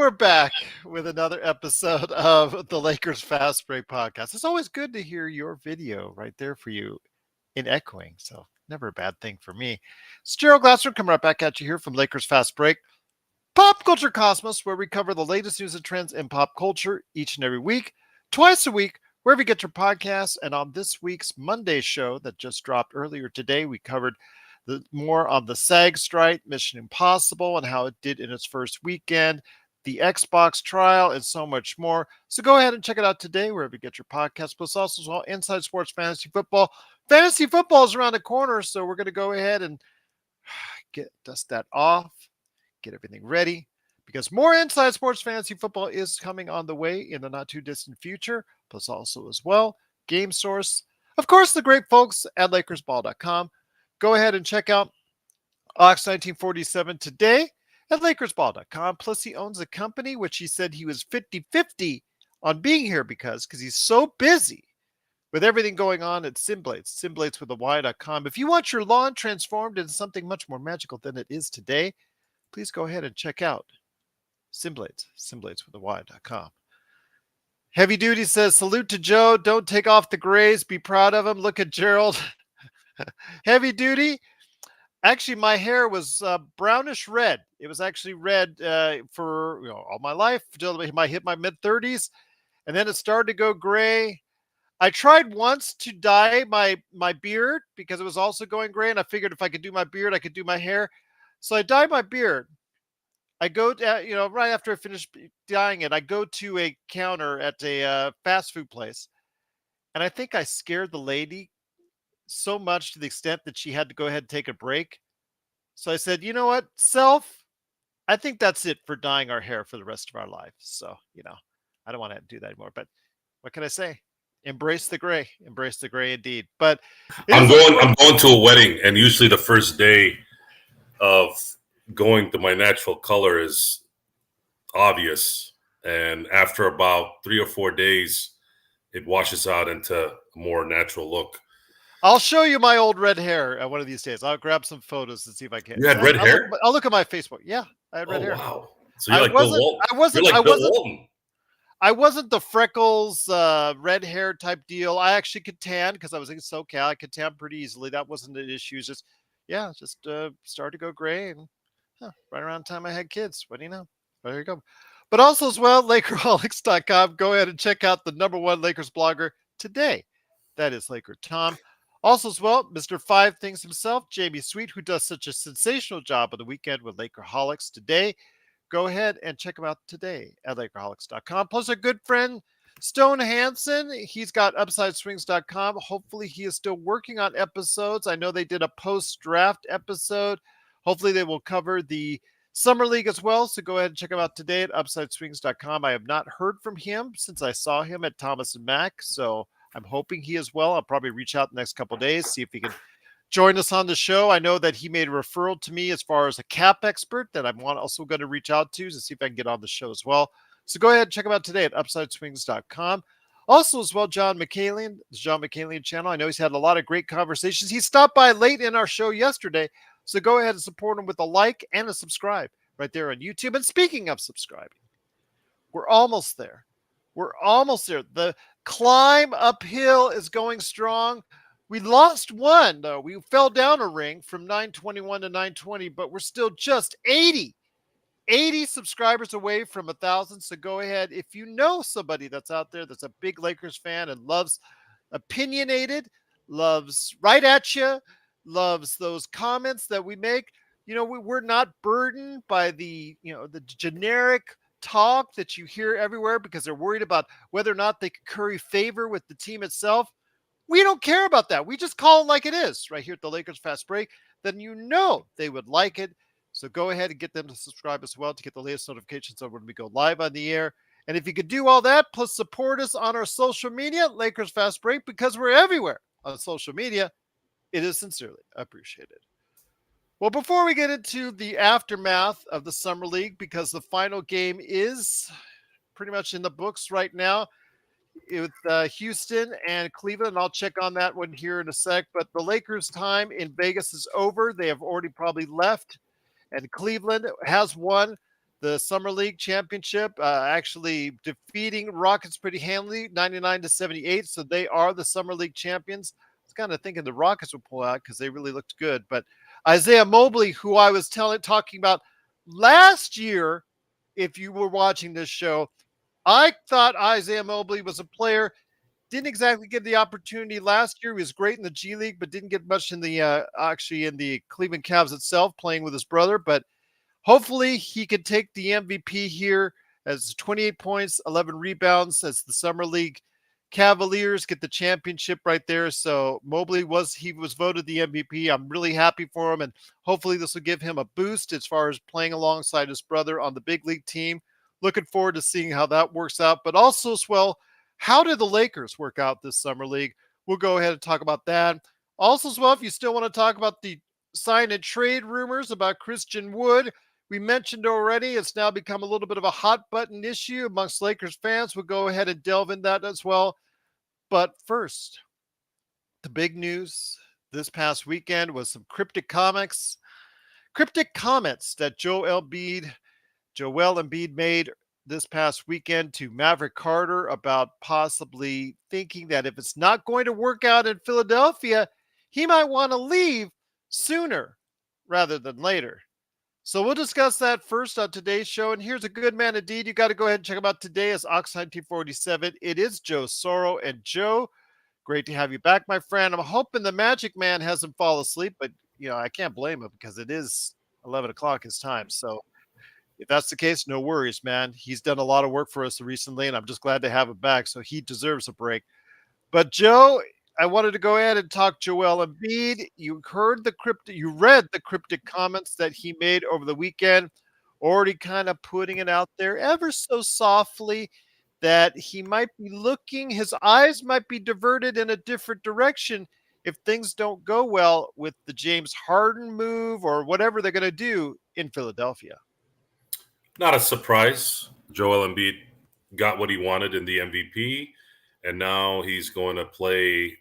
we're back with another episode of the Lakers Fast Break podcast. It's always good to hear your video right there for you in echoing, so never a bad thing for me. It's Gerald Glassford coming right back at you here from Lakers Fast Break, Pop Culture Cosmos, where we cover the latest news and trends in pop culture each and every week, twice a week, wherever you get your podcasts. And on this week's Monday show that just dropped earlier today, we covered more on the SAG strike, Mission Impossible, and how it did in its first weekend, the Xbox trial, and so much more. So go ahead and check it out today, wherever you get your podcast. Plus, also as well, Inside Sports Fantasy Football. Fantasy football is around the corner, so we're going to go ahead and dust that off, get everything ready, because more Inside Sports Fantasy Football is coming on the way in the not too distant future. Plus, also as well, Game Source, of course, the great folks at LakersBall.com. Go ahead and check out Ox 1947 today at LakersBall.com. Plus, he owns a company, which he said he was 50-50 on being here because he's so busy with everything going on at SynBlades, SynBlades with a Y.com. If you want your lawn transformed into something much more magical than it is today, please go ahead and check out SynBlades, SynBlades with a Y.com. Heavy Duty says, salute to Joe. Don't take off the grays. Be proud of him. Look at Gerald. Heavy Duty. Actually, my hair was brownish red. It was actually red for all my life until I hit my mid-30s. And then it started to go gray. I tried once to dye my beard because it was also going gray, and I figured if I could do my beard, I could do my hair. So I dyed my beard. I go to, right after I finish dyeing it, I go to a counter at a fast food place, and I think I scared the lady so much to the extent that she had to go ahead and take a break. So I said, you know what, self, I think that's it for dyeing our hair for the rest of our life. So, I don't want to do that anymore. But what can I say? Embrace the gray indeed. But I'm going to a wedding, and usually the first day of going to my natural color is obvious, and after about 3 or 4 days it washes out into a more natural look. I'll show you my old red hair one of these days. I'll grab some photos and see if I can. You had red hair? I'll look at my Facebook. Yeah, I had red hair. Wow. So you're like Bill Walton. Walton. I wasn't the freckles, red hair type deal. I actually could tan because I was in SoCal. I could tan pretty easily. That wasn't an issue. Just started to go gray, and right around the time I had kids. What do you know? There you go. But also as well, Lakerholics.com. Go ahead and check out the #1 Lakers blogger today. That is Laker Tom. Also as well, Mr. Five Things himself, Jamie Sweet, who does such a sensational job on the weekend with Lakerholics today. Go ahead and check him out today at Lakerholics.com. Plus our good friend, Stone Hansen. He's got UpsideSwings.com. Hopefully he is still working on episodes. I know they did a post-draft episode. Hopefully they will cover the Summer League as well. So go ahead and check him out today at UpsideSwings.com. I have not heard from him since I saw him at Thomas & Mack. So I'm hoping he is well. I'll probably reach out the next couple of days, see if he can join us on the show. I know that he made a referral to me as far as a cap expert that I'm also going to reach out to see if I can get on the show as well. So go ahead and check him out today at UpsideSwings.com. Also as well, John McCallion, the John McCallion channel. I know he's had a lot of great conversations. He stopped by late in our show yesterday. So go ahead and support him with a like and a subscribe right there on YouTube. And speaking of subscribing, we're almost there. The climb uphill is going strong. We lost one, though. We fell down a ring from 921 to 920, but we're still just 80 subscribers away from 1,000. So go ahead. If you know somebody that's out there that's a big Lakers fan and loves opinionated, loves right at you, loves those comments that we make, we're not burdened by the generic talk that you hear everywhere because they're worried about whether or not they can curry favor with the team itself. We don't care about that. We just call it like it is right here at the Lakers Fast Break. Then they would like it. So go ahead and get them to subscribe as well to get the latest notifications of when we go live on the air. And if you could do all that, plus support us on our social media, Lakers Fast Break, because we're everywhere on social media, it is sincerely appreciated. Well, before we get into the aftermath of the Summer League, because the final game is pretty much in the books right now with Houston and Cleveland. I'll check on that one here in a sec. But the Lakers' time in Vegas is over. They have already probably left. And Cleveland has won the Summer League championship, actually defeating Rockets pretty handily, 99-78. So they are the Summer League champions. I was kind of thinking the Rockets would pull out because they really looked good. But Isaiah Mobley, who I was talking about last year, if you were watching this show, I thought Isaiah Mobley was a player. Didn't exactly get the opportunity last year. He was great in the G League, but didn't get much in the actually in the Cleveland Cavs itself, playing with his brother. But hopefully he could take the MVP here as 28 points, 11 rebounds as the Summer League Cavaliers get the championship right there. So Mobley was voted the MVP. I'm really happy for him, and hopefully this will give him a boost as far as playing alongside his brother on the big league team. Looking forward to seeing how that works out. But also as well, how did the Lakers work out this summer league? We'll go ahead and talk about that. Also as well, if you still want to talk about the sign and trade rumors about Christian Wood, we mentioned already, it's now become a little bit of a hot button issue amongst Lakers fans. We'll go ahead and delve in that as well. But first, the big news this past weekend was some cryptic comments that Joel Embiid made this past weekend to Maverick Carter about possibly thinking that if it's not going to work out in Philadelphia, he might want to leave sooner rather than later. So we'll discuss that first on today's show. And here's a good man indeed. You got to go ahead and check him out today as Oxide T47. It is Joe Soro. And Joe, great to have you back, my friend. I'm hoping the Magic Man hasn't fallen asleep, but I can't blame him because it is 11 o'clock his time. So if that's the case, no worries, man. He's done a lot of work for us recently, and I'm just glad to have him back. So he deserves a break. But Joe, I wanted to go ahead and talk Joel Embiid. You read the cryptic comments that he made over the weekend, already kind of putting it out there ever so softly that he might be his eyes might be diverted in a different direction if things don't go well with the James Harden move or whatever they're going to do in Philadelphia. Not a surprise. Joel Embiid got what he wanted in the MVP, and now he's going to play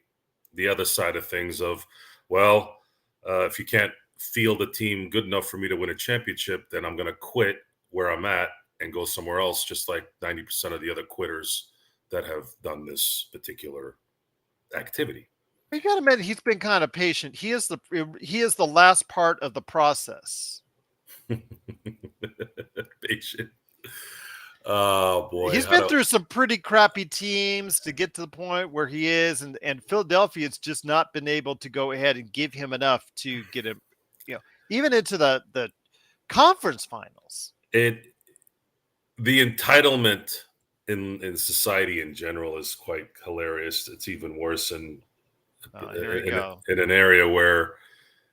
the other side of things of, if you can't field a team good enough for me to win a championship, then I'm going to quit where I'm at and go somewhere else, just like 90% of the other quitters that have done this particular activity. You got to admit, he's been kind of patient. He is the last part of the process. Patient. Oh boy, he's been through some pretty crappy teams to get to the point where he is, and Philadelphia's just not been able to go ahead and give him enough to get him, even into the conference finals. The entitlement in society in general is quite hilarious. It's even worse in an area where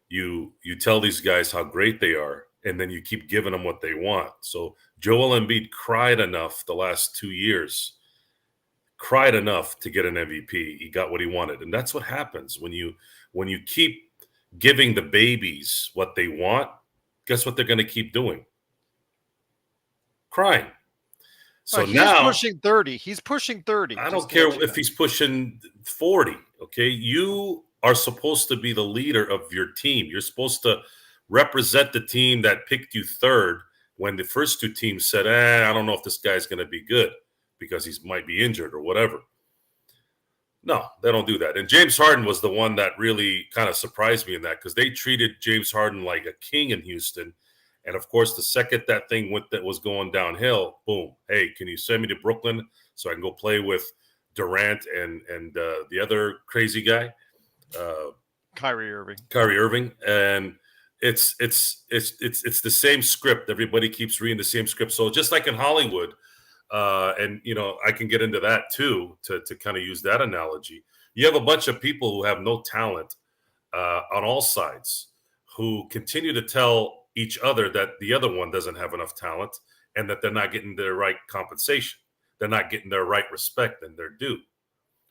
you tell these guys how great they are, and then you keep giving them what they want. So Joel Embiid cried enough the last 2 years, to get an MVP. He got what he wanted. And that's what happens when you keep giving the babies what they want. Guess what they're going to keep doing? Crying. So he's now pushing 30. He's pushing 30. I don't care if he's pushing 40. Okay. You are supposed to be the leader of your team. You're supposed to represent the team that picked you third when the first two teams said, I don't know if this guy's going to be good because he might be injured or whatever. No, they don't do that. And James Harden was the one that really kind of surprised me in that, because they treated James Harden like a king in Houston. And of course, the second that thing that was going downhill, boom, hey, can you send me to Brooklyn so I can go play with Durant and the other crazy guy? Kyrie Irving. And it's the same script. Everybody keeps reading the same script. So just like in Hollywood, and I can get into that too, to kind of use that analogy. You have a bunch of people who have no talent on all sides, who continue to tell each other that the other one doesn't have enough talent and that they're not getting their right compensation. They're not getting their right respect and their due.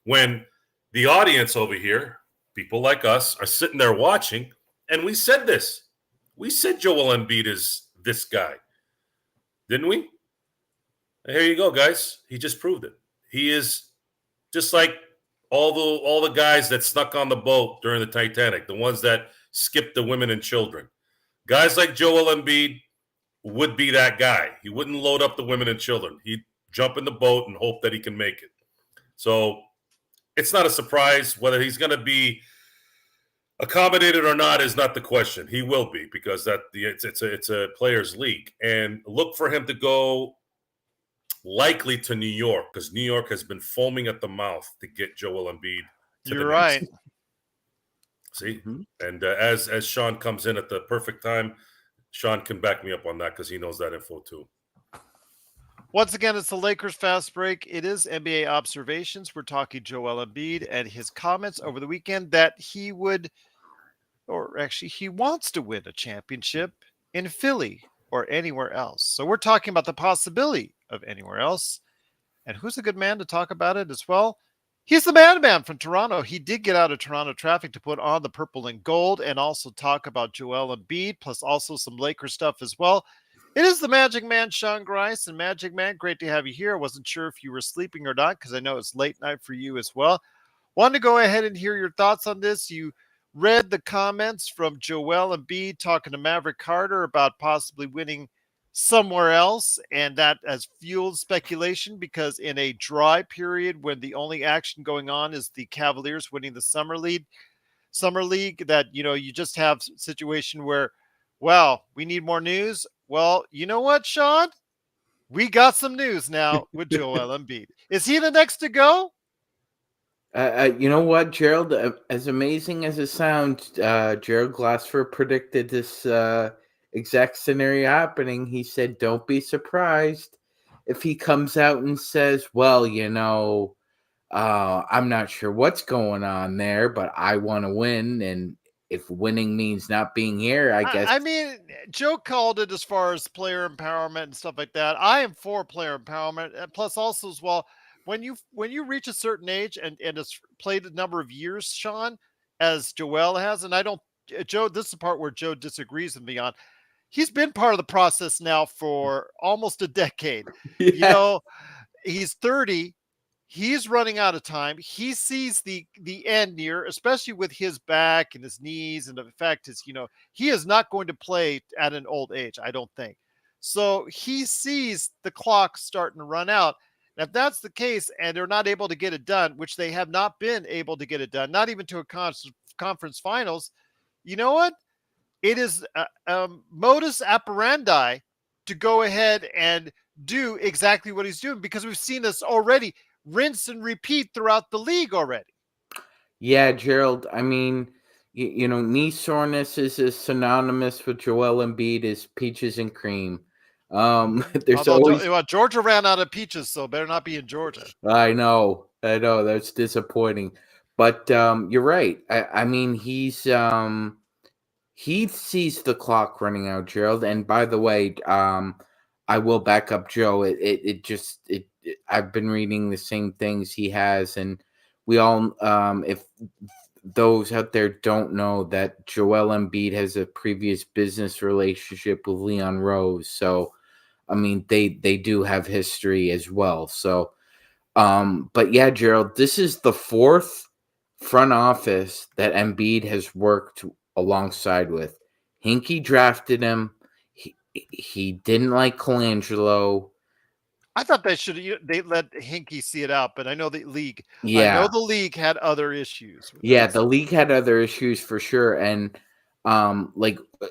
When the audience over here, people like us, are sitting there watching, and we said this. We said Joel Embiid is this guy. Didn't we? Here you go, guys. He just proved it. He is just like all the guys that snuck on the boat during the Titanic, the ones that skipped the women and children. Guys like Joel Embiid, would be that guy. He wouldn't load up the women and children. He'd jump in the boat and hope that he can make it. So it's not a surprise. Whether he's going to be accommodated or not is not the question. He will be, because it's a players' league, and look for him to go likely to New York, because New York has been foaming at the mouth to get Joel Embiid to You're the Knicks. right. See, and as Sean comes in at the perfect time, Sean can back me up on that because he knows that info too. Once again, it's the Lakers Fast Break. It is NBA observations. We're talking Joel Embiid and his comments over the weekend that he would, or actually he wants to win a championship in Philly or anywhere else. So we're talking about the possibility of anywhere else. And who's a good man to talk about it as well? He's the man from Toronto. He did get out of Toronto traffic to put on the purple and gold and also talk about Joel Embiid, plus also some Lakers stuff as well. It is the Magic Man, Sean Grice. And Magic Man, great to have you here. I wasn't sure if you were sleeping or not, because I know it's late night for you as well. Wanted to go ahead and hear your thoughts on this. You read the comments from Joel Embiid talking to Maverick Carter about possibly winning somewhere else, and that has fueled speculation, because in a dry period when the only action going on is the Cavaliers winning the summer league, that you just have a situation where, well, we need more news. Well, you know what, Sean? We got some news now with Joel Embiid. Is he the next to go? You know what, Gerald? As amazing as it sounds, Gerald Glassford predicted this exact scenario happening. He said, "Don't be surprised if he comes out and says, well, I'm not sure what's going on there, but I want to win, and if winning means not being here, I guess." I mean, Joe called it as far as player empowerment and stuff like that. I am for player empowerment, plus also as well, when you reach a certain age and it's played a number of years, Sean, as Joel has, and I don't, Joe, this is the part where Joe disagrees with me on. He's been part of the process now for almost a decade. Yeah. He's 30. He's running out of time. He sees the end near, especially with his back and his knees, and the fact is, he is not going to play at an old age, I don't think. So he sees the clock starting to run out. And if that's the case, and they're not able to get it done, which they have not been able to get it done, not even to a conference finals, you know what? It is modus operandi to go ahead and do exactly what he's doing, because we've seen this already rinse and repeat throughout the league already. Yeah, Gerald. I mean, knee soreness is as synonymous with Joel Embiid as peaches and cream. There's always. Georgia ran out of peaches, so better not be in Georgia. I know. That's disappointing, but you're right. I mean, he sees the clock running out, Gerald. And by the way, I will back up Joe. I've been reading the same things he has, and we all, if those out there don't know, that Joel Embiid has a previous business relationship with Leon Rose. So, I mean, they do have history as well. So, but yeah, Gerald, this is the fourth front office that Embiid has worked alongside with. Hinkie drafted him. He didn't like Colangelo. I thought they let Hinkie see it out, but I know the league. Yeah. I know the league had other issues. Yeah, the league had other issues for sure, and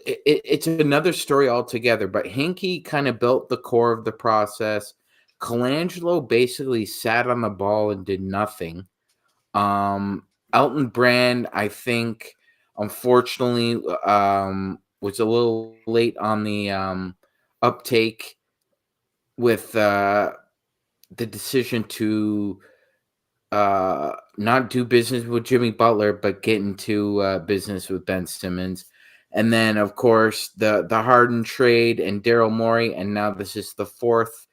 it's another story altogether. But Hinkie kind of built the core of the process. Colangelo basically sat on the ball and did nothing. Elton Brand, I think, unfortunately, was a little late on the uptake with the decision to not do business with Jimmy Butler, but get into business with Ben Simmons. And then, of course, the Harden trade and Daryl Morey, and now this is the fourth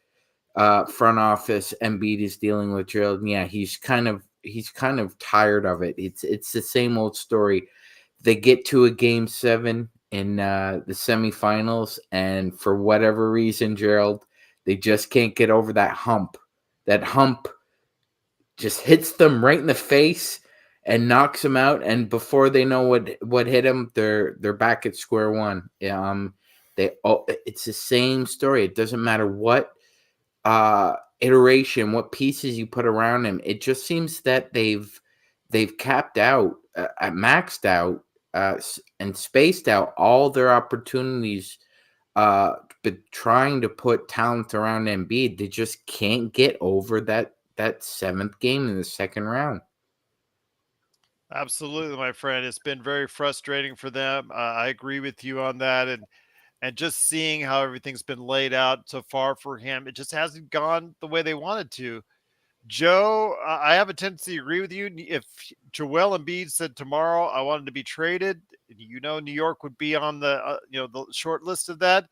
front office Embiid is dealing with, Gerald. And yeah, he's kind of tired of it. It's the same old story. They get to a game 7 in the semifinals, and for whatever reason, Gerald, they just can't get over that hump. That hump just hits them right in the face and knocks them out. And before they know what hit them, they're back at square one. It's the same story. It doesn't matter what iteration, what pieces you put around him. It just seems that they've capped out, maxed out, and spaced out all their opportunities. But trying to put talent around Embiid, they just can't get over that seventh game in the second round. Absolutely, my friend. It's been very frustrating for them. I agree with you on that, and just seeing how everything's been laid out so far for him, it just hasn't gone the way they wanted to. Joe, I have a tendency to agree with you. If Joel Embiid said tomorrow I wanted to be traded, New York would be on the the short list of that.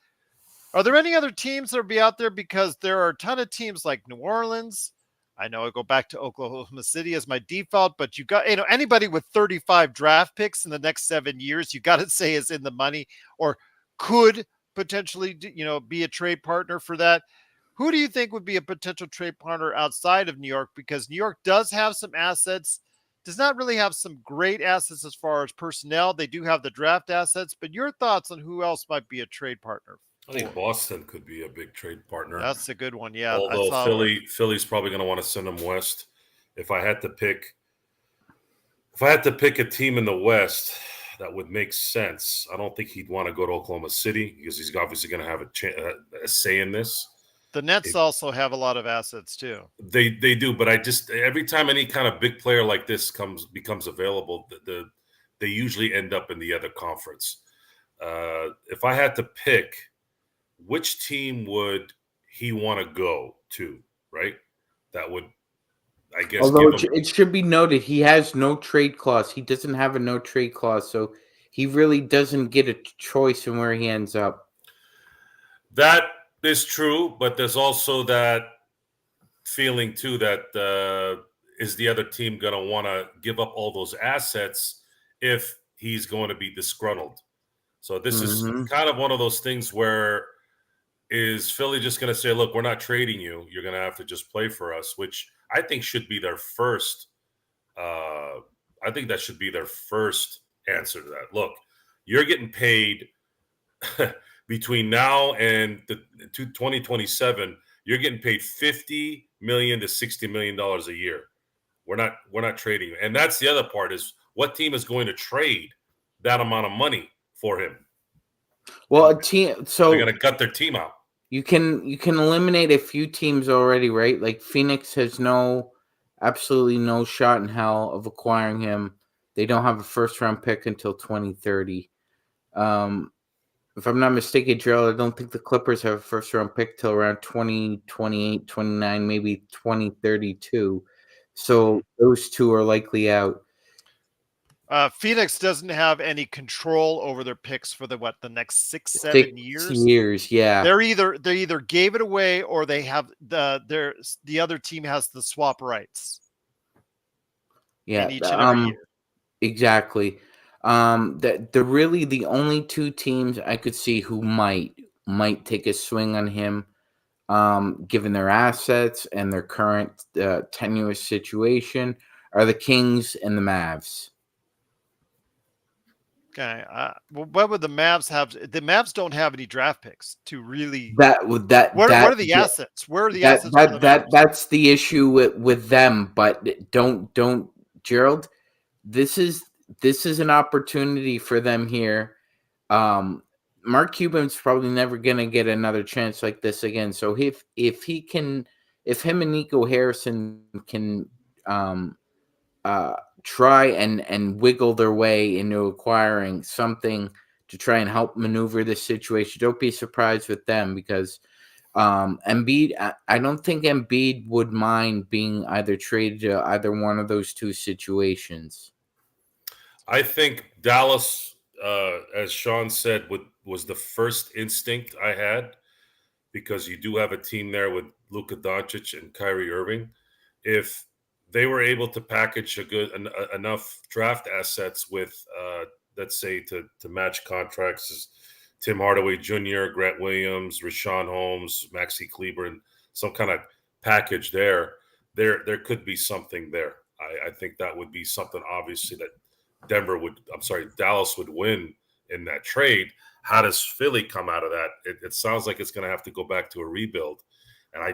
Are there any other teams that will be out there? Because there are a ton of teams like New Orleans. I know I go back to Oklahoma City as my default, but you got, anybody with 35 draft picks in the next 7 years, you got to say is in the money or could potentially, be a trade partner for that. Who do you think would be a potential trade partner outside of New York? Because New York does have some assets, does not really have some great assets as far as personnel. They do have the draft assets, but your thoughts on who else might be a trade partner? I think Boston could be a big trade partner. That's a good one. Yeah, I Although saw Philly's probably going to want to send him west. If I had to pick a team in the West that would make sense, I don't think he'd want to go to Oklahoma City because he's obviously going to have a say in this. The Nets also have a lot of assets too. They do, but every time any kind of big player like this becomes available, they usually end up in the other conference. If I had to pick, which team would he want to go to, right? That would, I guess. Although it should be noted, he has no trade clause. He doesn't have a no trade clause, so he really doesn't get a choice in where he ends up. That is true, but there's also that feeling too that is the other team going to want to give up all those assets if he's going to be disgruntled? So this is kind of one of those things where, is Philly just going to say, look, we're not trading you. You're going to have to just play for us, which I think should be their first. I think that should be their first answer to that. Look, you're getting paid between now and the 2027. You're getting paid $50 million to $60 million a year. We're not trading you. And that's the other part, is what team is going to trade that amount of money for him? Well, a team, so they're going to cut their team out. You can eliminate a few teams already, right? Like Phoenix has absolutely no shot in hell of acquiring him. They don't have a first round pick until 2030. If I'm not mistaken, Gerald, I don't think the Clippers have a first round pick till around 2028, 29, maybe 2032. So those two are likely out. Phoenix doesn't have any control over their picks for the next 6-7 years. 6 years, yeah. They either gave it away or they have the other team has the swap rights. Yeah, in each and every year. Exactly. They're really the only two teams I could see who might take a swing on him, given their assets and their current tenuous situation, are the Kings and the Mavs. Okay. What would the Mavs have? The Mavs don't have any draft picks to really. What are the assets? Where are the assets? That's the issue with them. But don't, Gerald. This is an opportunity for them here. Mark Cuban's probably never gonna get another chance like this again. So if him and Nico Harrison can try and wiggle their way into acquiring something to try and help maneuver this situation, don't be surprised with them, because Embiid, I don't think Embiid would mind being either traded to either one of those two situations. I think Dallas, as Sean said, was the first instinct I had, because you do have a team there with Luka Doncic and Kyrie Irving. If they were able to package enough draft assets with, let's say, to match contracts as Tim Hardaway Jr., Grant Williams, Rashawn Holmes, Maxi Kleber, and some kind of package there could be something there. I think that would be something, obviously, that Dallas would win in that trade. How does Philly come out of that? It sounds like it's going to have to go back to a rebuild. And I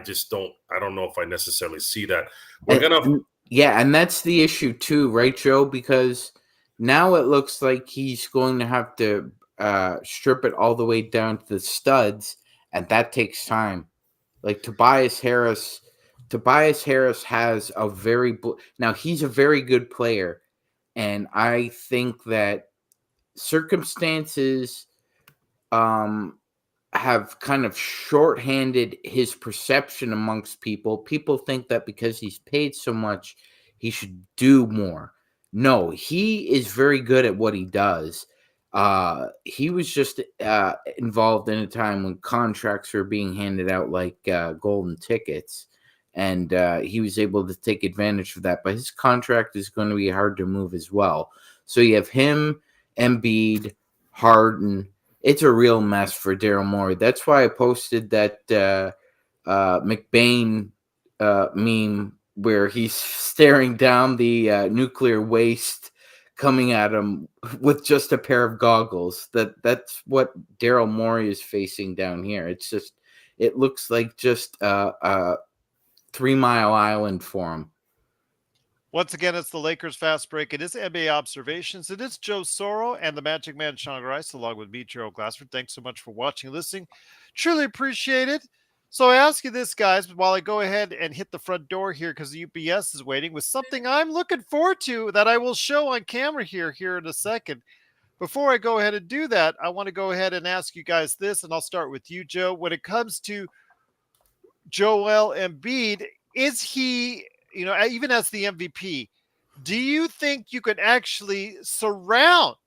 don't know if I necessarily see that. And that's the issue too, right, Joe? Because now it looks like he's going to have to strip it all the way down to the studs, and that takes time. Like Tobias Harris has a now he's a very good player, and I think that circumstances have kind of shorthanded his perception amongst people. People think that because he's paid so much, he should do more. No, he is very good at what he does. He was just involved in a time when contracts were being handed out like golden tickets, and he was able to take advantage of that. But his contract is going to be hard to move as well. So you have him, Embiid, Harden. It's a real mess for Daryl Morey. That's why I posted that McBain meme where he's staring down the nuclear waste coming at him with just a pair of goggles. That's what Daryl Morey is facing down here. It looks like just a 3 Mile Island for him. Once again, it's the Lakers Fast Break. It is NBA Observations. It is Joe Soro and the Magic Man, Sean Grice, along with me, Gerald Glassford. Thanks so much for watching and listening. Truly appreciate it. So I ask you this, guys, while I go ahead and hit the front door here because the UPS is waiting with something I'm looking forward to that I will show on camera here in a second. Before I go ahead and do that, I want to go ahead and ask you guys this, and I'll start with you, Joe. When it comes to Joel Embiid, is he, even as the MVP, do you think you could actually surround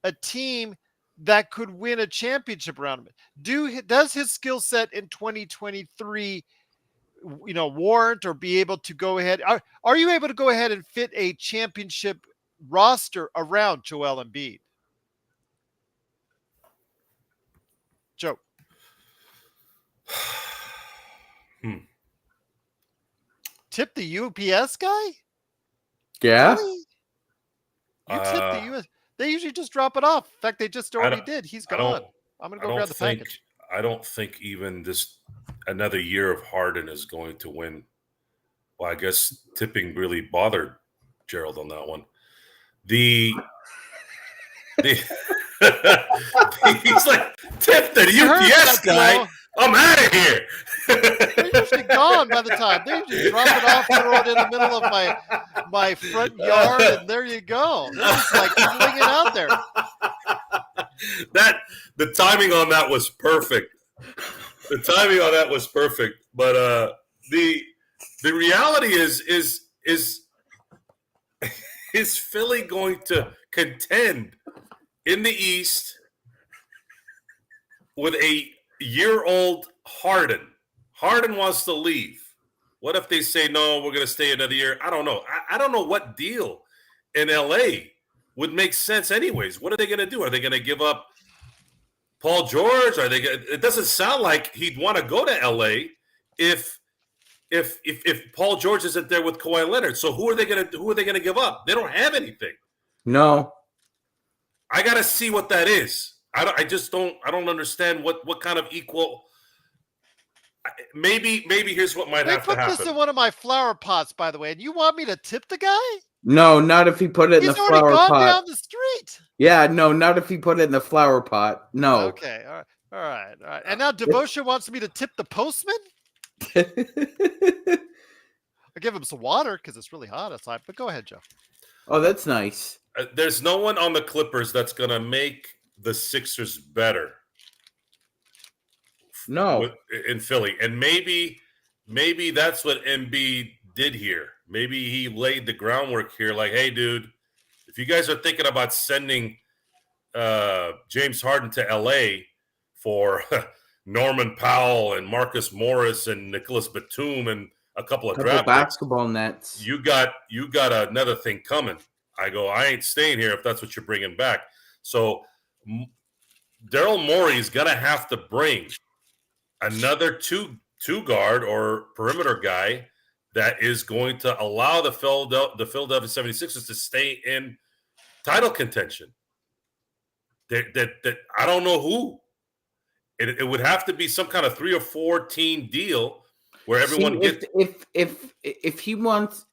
a team that could win a championship around him? Does his skill set in 2023, warrant or be able to go ahead? Are you able to go ahead and fit a championship roster around Joel Embiid? Joe. Tip the UPS guy? Yeah. Really? You tip the US. They usually just drop it off. In fact, they just already did. He's gone. I'm going to go grab the package. I don't think even another year of Harden is going to win. Well, I guess tipping really bothered Gerald on that one. He's like, tip the UPS guy. I'm out of here. They're usually gone by the time. They usually drop it off, throw it in the middle of my front yard, and there you go. They're just like flinging out there. The timing on that was perfect. But the reality is Philly going to contend in the East with a year-old Harden? Harden wants to leave. What if they say, no, we're going to stay another year? I don't know. I don't know what deal in L.A. would make sense anyways. What are they going to do? Are they going to give up Paul George? It doesn't sound like he'd want to go to L.A. if Paul George isn't there with Kawhi Leonard. So who are they going to give up? They don't have anything. No. I got to see what that is. I don't understand what kind of equal. Maybe here's what might have to happen. They put this in one of my flower pots, by the way, and you want me to tip the guy? No, not if he put it in the flower pot. He's already gone down the street. Yeah, no, not if he put it in the flower pot. No. Okay, all right. And now Devotion wants me to tip the postman? I give him some water because it's really hot outside, but go ahead, Joe. Oh, that's nice. There's no one on the Clippers that's going to make the Sixers better. No. In Philly. And maybe that's what Embiid did here. Maybe he laid the groundwork here like, hey, dude, if you guys are thinking about sending James Harden to L.A. for Norman Powell and Marcus Morris and Nicholas Batum and a couple of draft basketball nets, you got another thing coming. I go, I ain't staying here if that's what you're bringing back. So Daryl Morey is going to have to bring another two guard or perimeter guy that is going to allow the Philadelphia 76ers to stay in title contention. that I don't know who. It would have to be some kind of 3 or 4 team deal where everyone See, gets. if he wants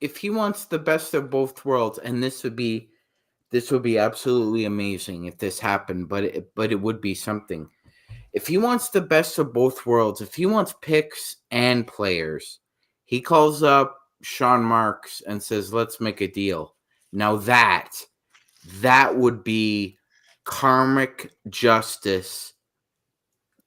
the best of both worlds, and this would be absolutely amazing if this happened, but it would be something. If he wants the best of both worlds, if he wants picks and players, he calls up Sean Marks and says, "Let's make a deal." Now that would be karmic justice,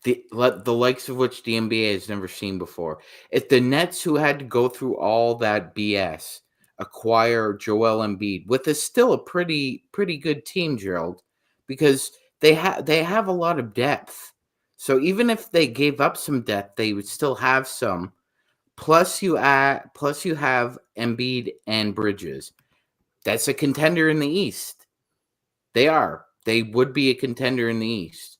the likes of which the NBA has never seen before. If the Nets, who had to go through all that BS, acquire Joel Embiid with still a pretty good team, Gerald, because they have a lot of depth. So even if they gave up some depth, they would still have some. Plus you have Embiid and Bridges. That's a contender in the East. They would be a contender in the East.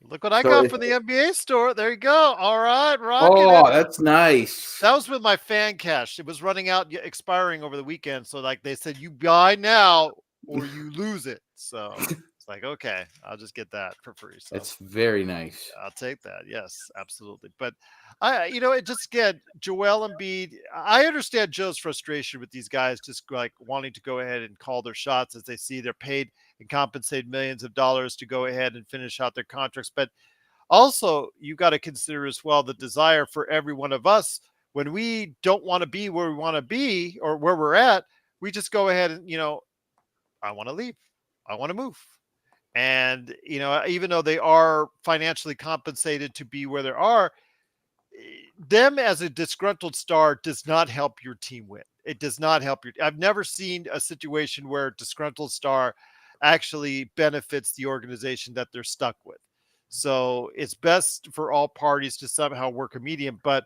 Look what I So got from the NBA store. There you go. All right, rocking oh, it. that's nice. That was with my fan cash. It was running out, expiring over the weekend. So like they said, you buy now or you lose it. So it's like, okay, I'll just get that for free. So That's very nice. I'll take that. Yes, absolutely. But it just again, Joel Embiid. I understand Joe's frustration with these guys just like wanting to go ahead and call their shots as they see they're paid and compensated millions of dollars to go ahead and finish out their contracts. But also, you got to consider as well the desire for every one of us when we don't want to be where we want to be or where we're at. We just go ahead and I want to leave. I want to move. And, even though they are financially compensated to be where they are, them as a disgruntled star does not help your team win. It does not help I've never seen a situation where a disgruntled star actually benefits the organization that they're stuck with. So it's best for all parties to somehow work a medium, but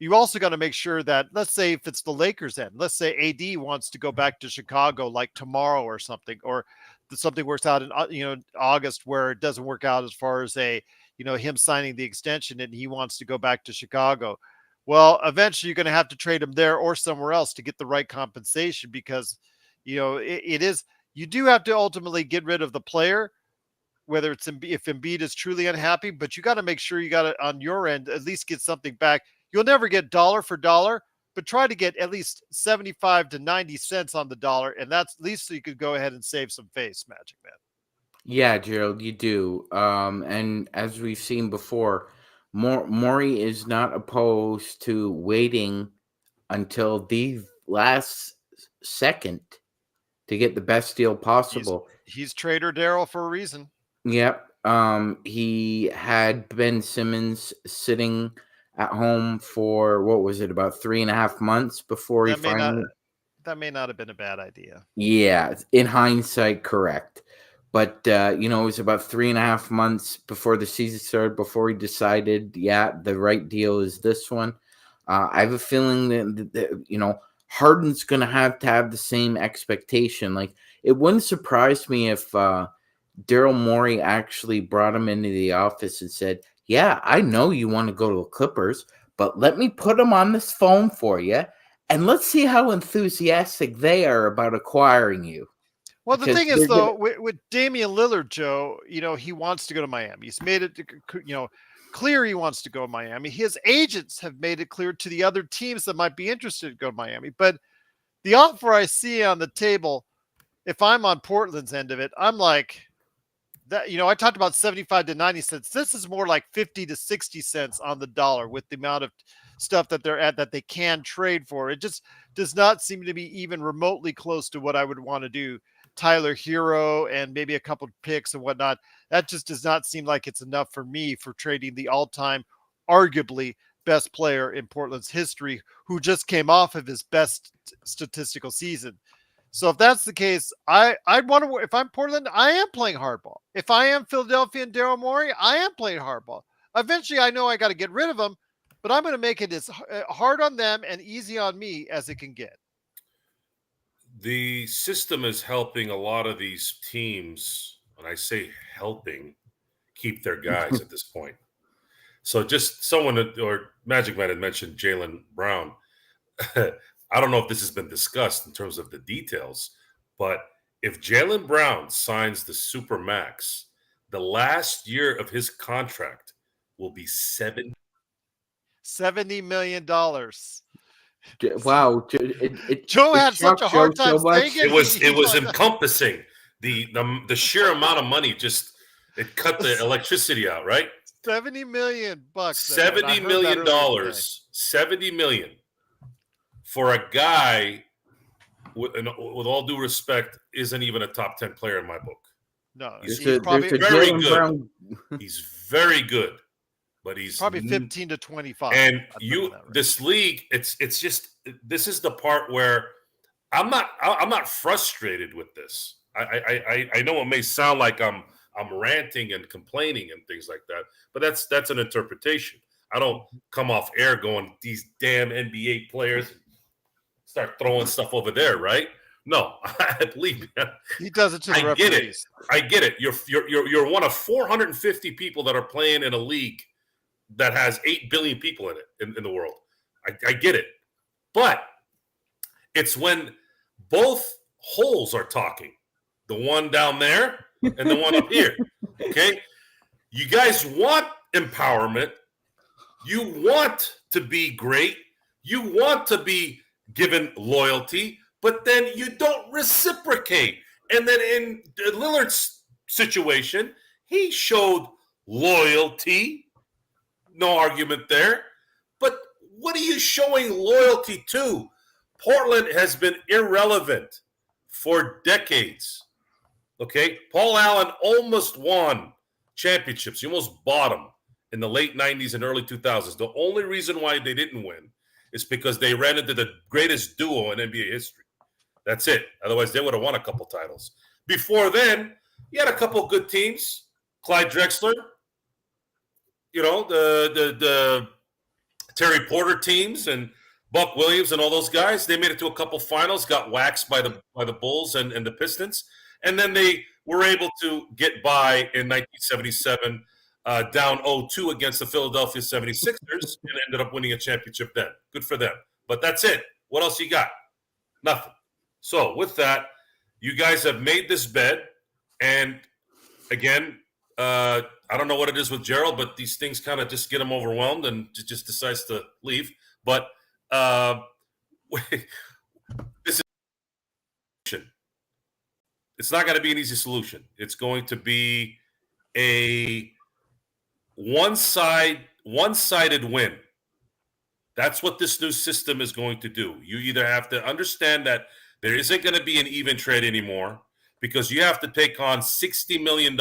you also got to make sure that, let's say if it's the Lakers end, let's say AD wants to go back to Chicago like tomorrow or something, or something works out in August where it doesn't work out as far as him signing the extension and he wants to go back to Chicago. Well, eventually you're going to have to trade him there or somewhere else to get the right compensation because it is, you do have to ultimately get rid of the player, whether it's if Embiid is truly unhappy, but you got to make sure you got to, on your end, at least get something back. You'll never get dollar for dollar, but try to get at least 75 to 90 cents on the dollar. And that's at least so you could go ahead and save some face, Magic Man. Yeah, Gerald, you do. And as we've seen before, Maury is not opposed to waiting until the last second to get the best deal possible. He's Trader Daryl for a reason. Yep. He had Ben Simmons sitting at home for what was it, about 3.5 months before he finally. That may not have been a bad idea. Yeah, in hindsight, correct. But it was about 3.5 months before the season started before he decided, yeah, the right deal is this one. I have a feeling that Harden's going to have the same expectation. Like, it wouldn't surprise me if Daryl Morey actually brought him into the office and said, yeah, I know you want to go to the Clippers, but let me put them on this phone for you, and let's see how enthusiastic they are about acquiring you. Well, the thing is, though, with Damian Lillard, Joe, he wants to go to Miami. He's made it, clear he wants to go to Miami. His agents have made it clear to the other teams that might be interested to go to Miami. But the offer I see on the table, if I'm on Portland's end of it, I'm like, that, I talked about 75 to 90 cents. This is more like 50 to 60 cents on the dollar with the amount of stuff that they're at that they can trade for. It just does not seem to be even remotely close to what I would want to do. Tyler Hero and maybe a couple of picks and whatnot. That just does not seem like it's enough for me for trading the all-time, arguably best player in Portland's history, who just came off of his best statistical season. So if that's the case, I'd want to. If I'm Portland, I am playing hardball. If I am Philadelphia and Daryl Morey, I am playing hardball. Eventually, I know I got to get rid of them, but I'm going to make it as hard on them and easy on me as it can get. The system is helping a lot of these teams, and I say helping, keep their guys at this point. So just someone, or MagicMan had mentioned Jaylen Brown. I don't know if this has been discussed in terms of the details, but if Jaylen Brown signs the Supermax, the last year of his contract will be $70 million. Wow, Joe it had such shocked a Joe hard time so much. saying it. it was encompassing the sheer amount of money. Just it cut the electricity out, right? $70 million. $70 million. $70 million for a guy with all due respect, isn't even a top 10 player in my book. No, he's probably very good. He's very good, but he's probably 15 to 25. And this league, it's just, this is the part where I'm not frustrated with this. I know it may sound like I'm ranting and complaining and things like that, but that's an interpretation. I don't come off air going, these damn NBA players, start throwing stuff over there, right? No, believe me. He does it to the referees. I get it. You're one of 450 people that are playing in a league that has 8 billion people in it in the world. I get it. But it's when both holes are talking, the one down there and the one up here. Okay? You guys want empowerment. You want to be great. You want to be given loyalty, but then you don't reciprocate. And then in Lillard's situation, he showed loyalty. No argument there. But what are you showing loyalty to? Portland has been irrelevant for decades. Okay? Paul Allen almost won championships. He almost bought them in the late 90s and early 2000s. The only reason why they didn't win is because they ran into the greatest duo in NBA history. That's it. Otherwise, they would have won a couple titles. Before then, you had a couple good teams. Clyde Drexler, the Terry Porter teams and Buck Williams and all those guys. They made it to a couple finals, got waxed by the Bulls and the Pistons. And then they were able to get by in 1977 down 0-2 against the Philadelphia 76ers and ended up winning a championship then. Good for them. But that's it. What else you got? Nothing. So with that, you guys have made this bed. And again, I don't know what it is with Gerald, but these things kind of just get him overwhelmed and just decides to leave. But this is it's not going to be an easy solution. It's going to be a one-sided win. That's what this new system is going to do. You either have to understand that there isn't going to be an even trade anymore because you have to take on $60 million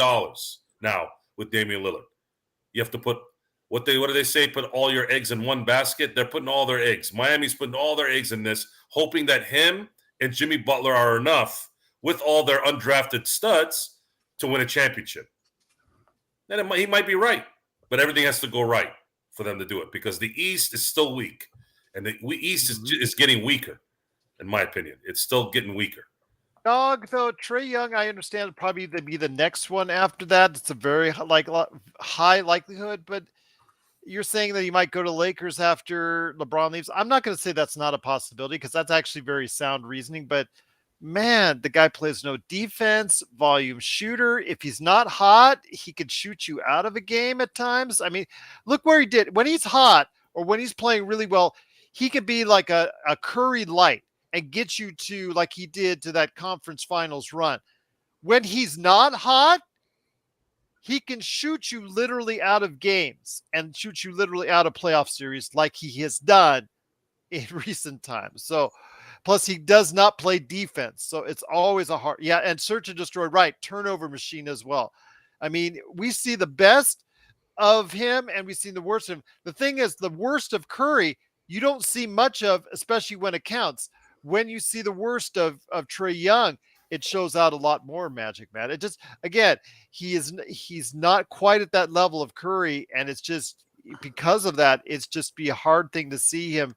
now with Damian Lillard. You have to put what do they say? Put all your eggs in one basket. They're putting all their eggs. Miami's putting all their eggs in this, hoping that him and Jimmy Butler are enough with all their undrafted studs to win a championship. Then he might be right, but everything has to go right for them to do it because the East is still weak, and the East is getting weaker, in my opinion. It's still getting weaker. Dog, though, Trae Young, I understand probably to be the next one after that. It's a very high likelihood, but you're saying that he might go to Lakers after LeBron leaves. I'm not going to say that's not a possibility because that's actually very sound reasoning, but man, the guy plays no defense, volume shooter. If he's not hot, he could shoot you out of a game at times. I mean, look where he did. When he's hot or when he's playing really well, he could be like a Curry light and get you to, like he did to that conference finals run. When he's not hot, he can shoot you literally out of games and shoot you literally out of playoff series like he has done in recent times. So, plus he does not play defense. So it's always a hard, and search and destroy, right, turnover machine as well. I mean, we see the best of him and we see the worst of him. The thing is, the worst of Curry, you don't see much of, especially when it counts. When you see the worst of Trae Young, it shows out a lot more, MagicMan. It just, again, he's not quite at that level of Curry, and it's just because of that, it's just be a hard thing to see him.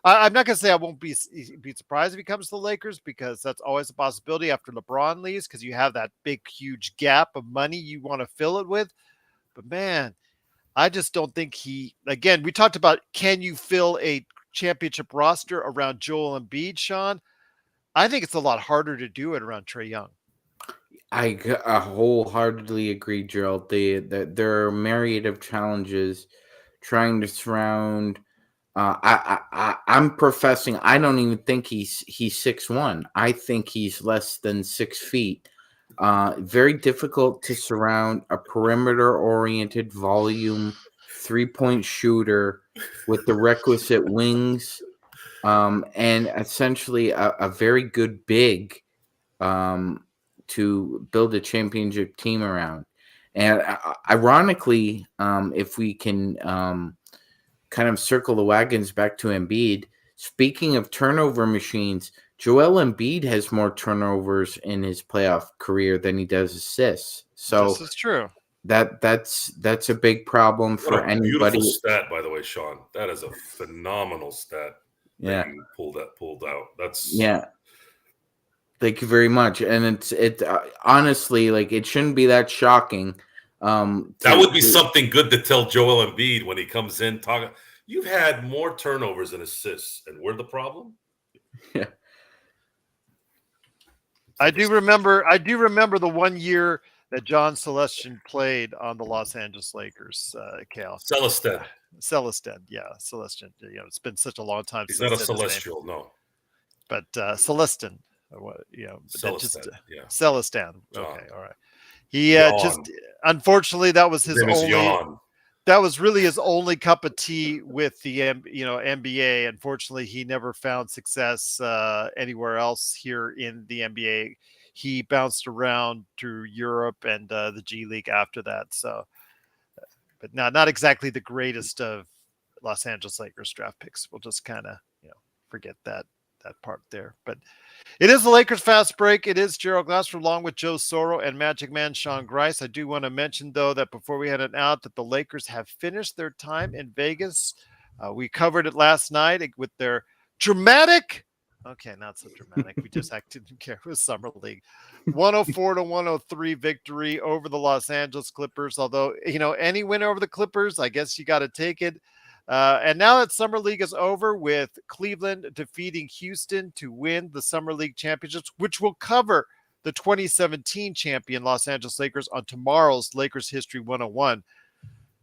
I'm not going to say I won't be surprised if he comes to the Lakers because that's always a possibility after LeBron leaves because you have that big, huge gap of money you want to fill it with. But man, I just don't think again, we talked about, can you fill a championship roster around Joel Embiid, Sean? I think it's a lot harder to do it around Trae Young. I wholeheartedly agree, Gerald. There are a myriad of challenges trying to surround. I'm professing. I don't even think he's 6'1". I think he's less than 6 feet. Very difficult to surround a perimeter-oriented volume 3-point shooter with the requisite wings, and essentially a very good big, to build a championship team around. And ironically, if we can kind of circle the wagons back to Embiid, speaking of turnover machines, Joel Embiid has more turnovers in his playoff career than he does assists. So This is true. that's a big problem for What a anybody. beautiful stat, by the way, Sean. That is a phenomenal stat Yeah. that you pulled out. That's Yeah. Thank you very much. And it honestly, like, it shouldn't be that shocking. That would be something good to tell Joel Embiid when he comes in talking. You've had more turnovers than assists, and we're the problem. Yeah. I do remember the 1 year that John Celestion played on the Los Angeles Lakers, Cal. Celestin. Celestin, yeah, Celestin. You know, it's been such a long time He's since not I a said his name. celestial, no. But Celestin, you know, Celestin, yeah. Celestin. John. Okay, all right. He Yawn. just unfortunately that was his name is only. Yawn. That was really his only cup of tea with the NBA. Unfortunately, he never found success anywhere else here in the NBA. He bounced around to Europe and the G League after that. So, but not exactly the greatest of Los Angeles Lakers draft picks. We'll just kind of forget that part there. But it is the Lakers Fast Break. It is Gerald Glassford along with Joe Soro and MagicMan Sean Grice. I do want to mention, though, that before we head it out, that the Lakers have finished their time in Vegas. We covered it last night with their dramatic, okay, not so dramatic, we just didn't care, it was Summer League, 104-103 victory over the Los Angeles Clippers. Although, any win over the Clippers, I guess you got to take it. And now that Summer League is over, with Cleveland defeating Houston to win the Summer League championships, which will cover the 2017 champion Los Angeles Lakers on tomorrow's Lakers History 101.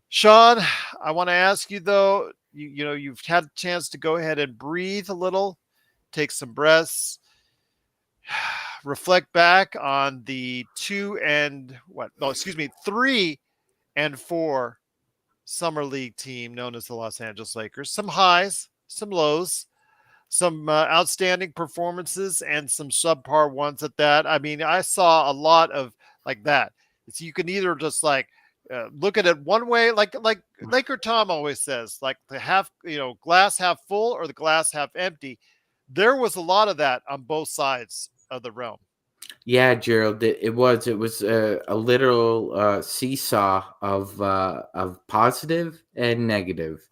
Sean, I want to ask you, though, you've had a chance to go ahead and breathe a little, take some breaths, reflect back on the 3 and 4 Summer League team known as the Los Angeles Lakers. Some highs, some lows, some outstanding performances, and some subpar ones at that. I mean, I saw a lot of like that. So you can either just look at it one way, like Laker Tom always says, like the glass half full or the glass half empty. There was a lot of that on both sides of the realm. Yeah, Gerald, it was a literal seesaw of positive and negative.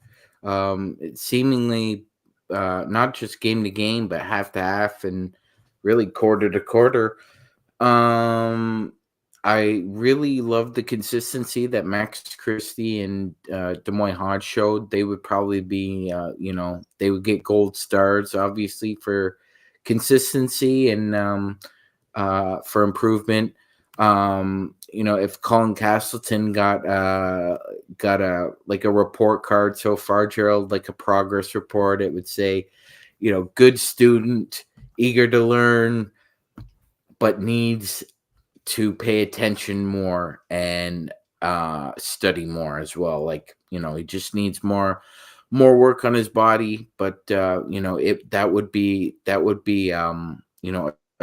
Seemingly not just game to game, but half to half and really quarter to quarter. I really loved the consistency that Max Christie and Des Moines Hodge showed. They would probably be, they would get gold stars, obviously, for consistency and for improvement. If Colin Castleton got a report card so far, Gerald, like a progress report, it would say, good student, eager to learn, but needs to pay attention more and study more as well. Like, he just needs more work on his body, but that would be a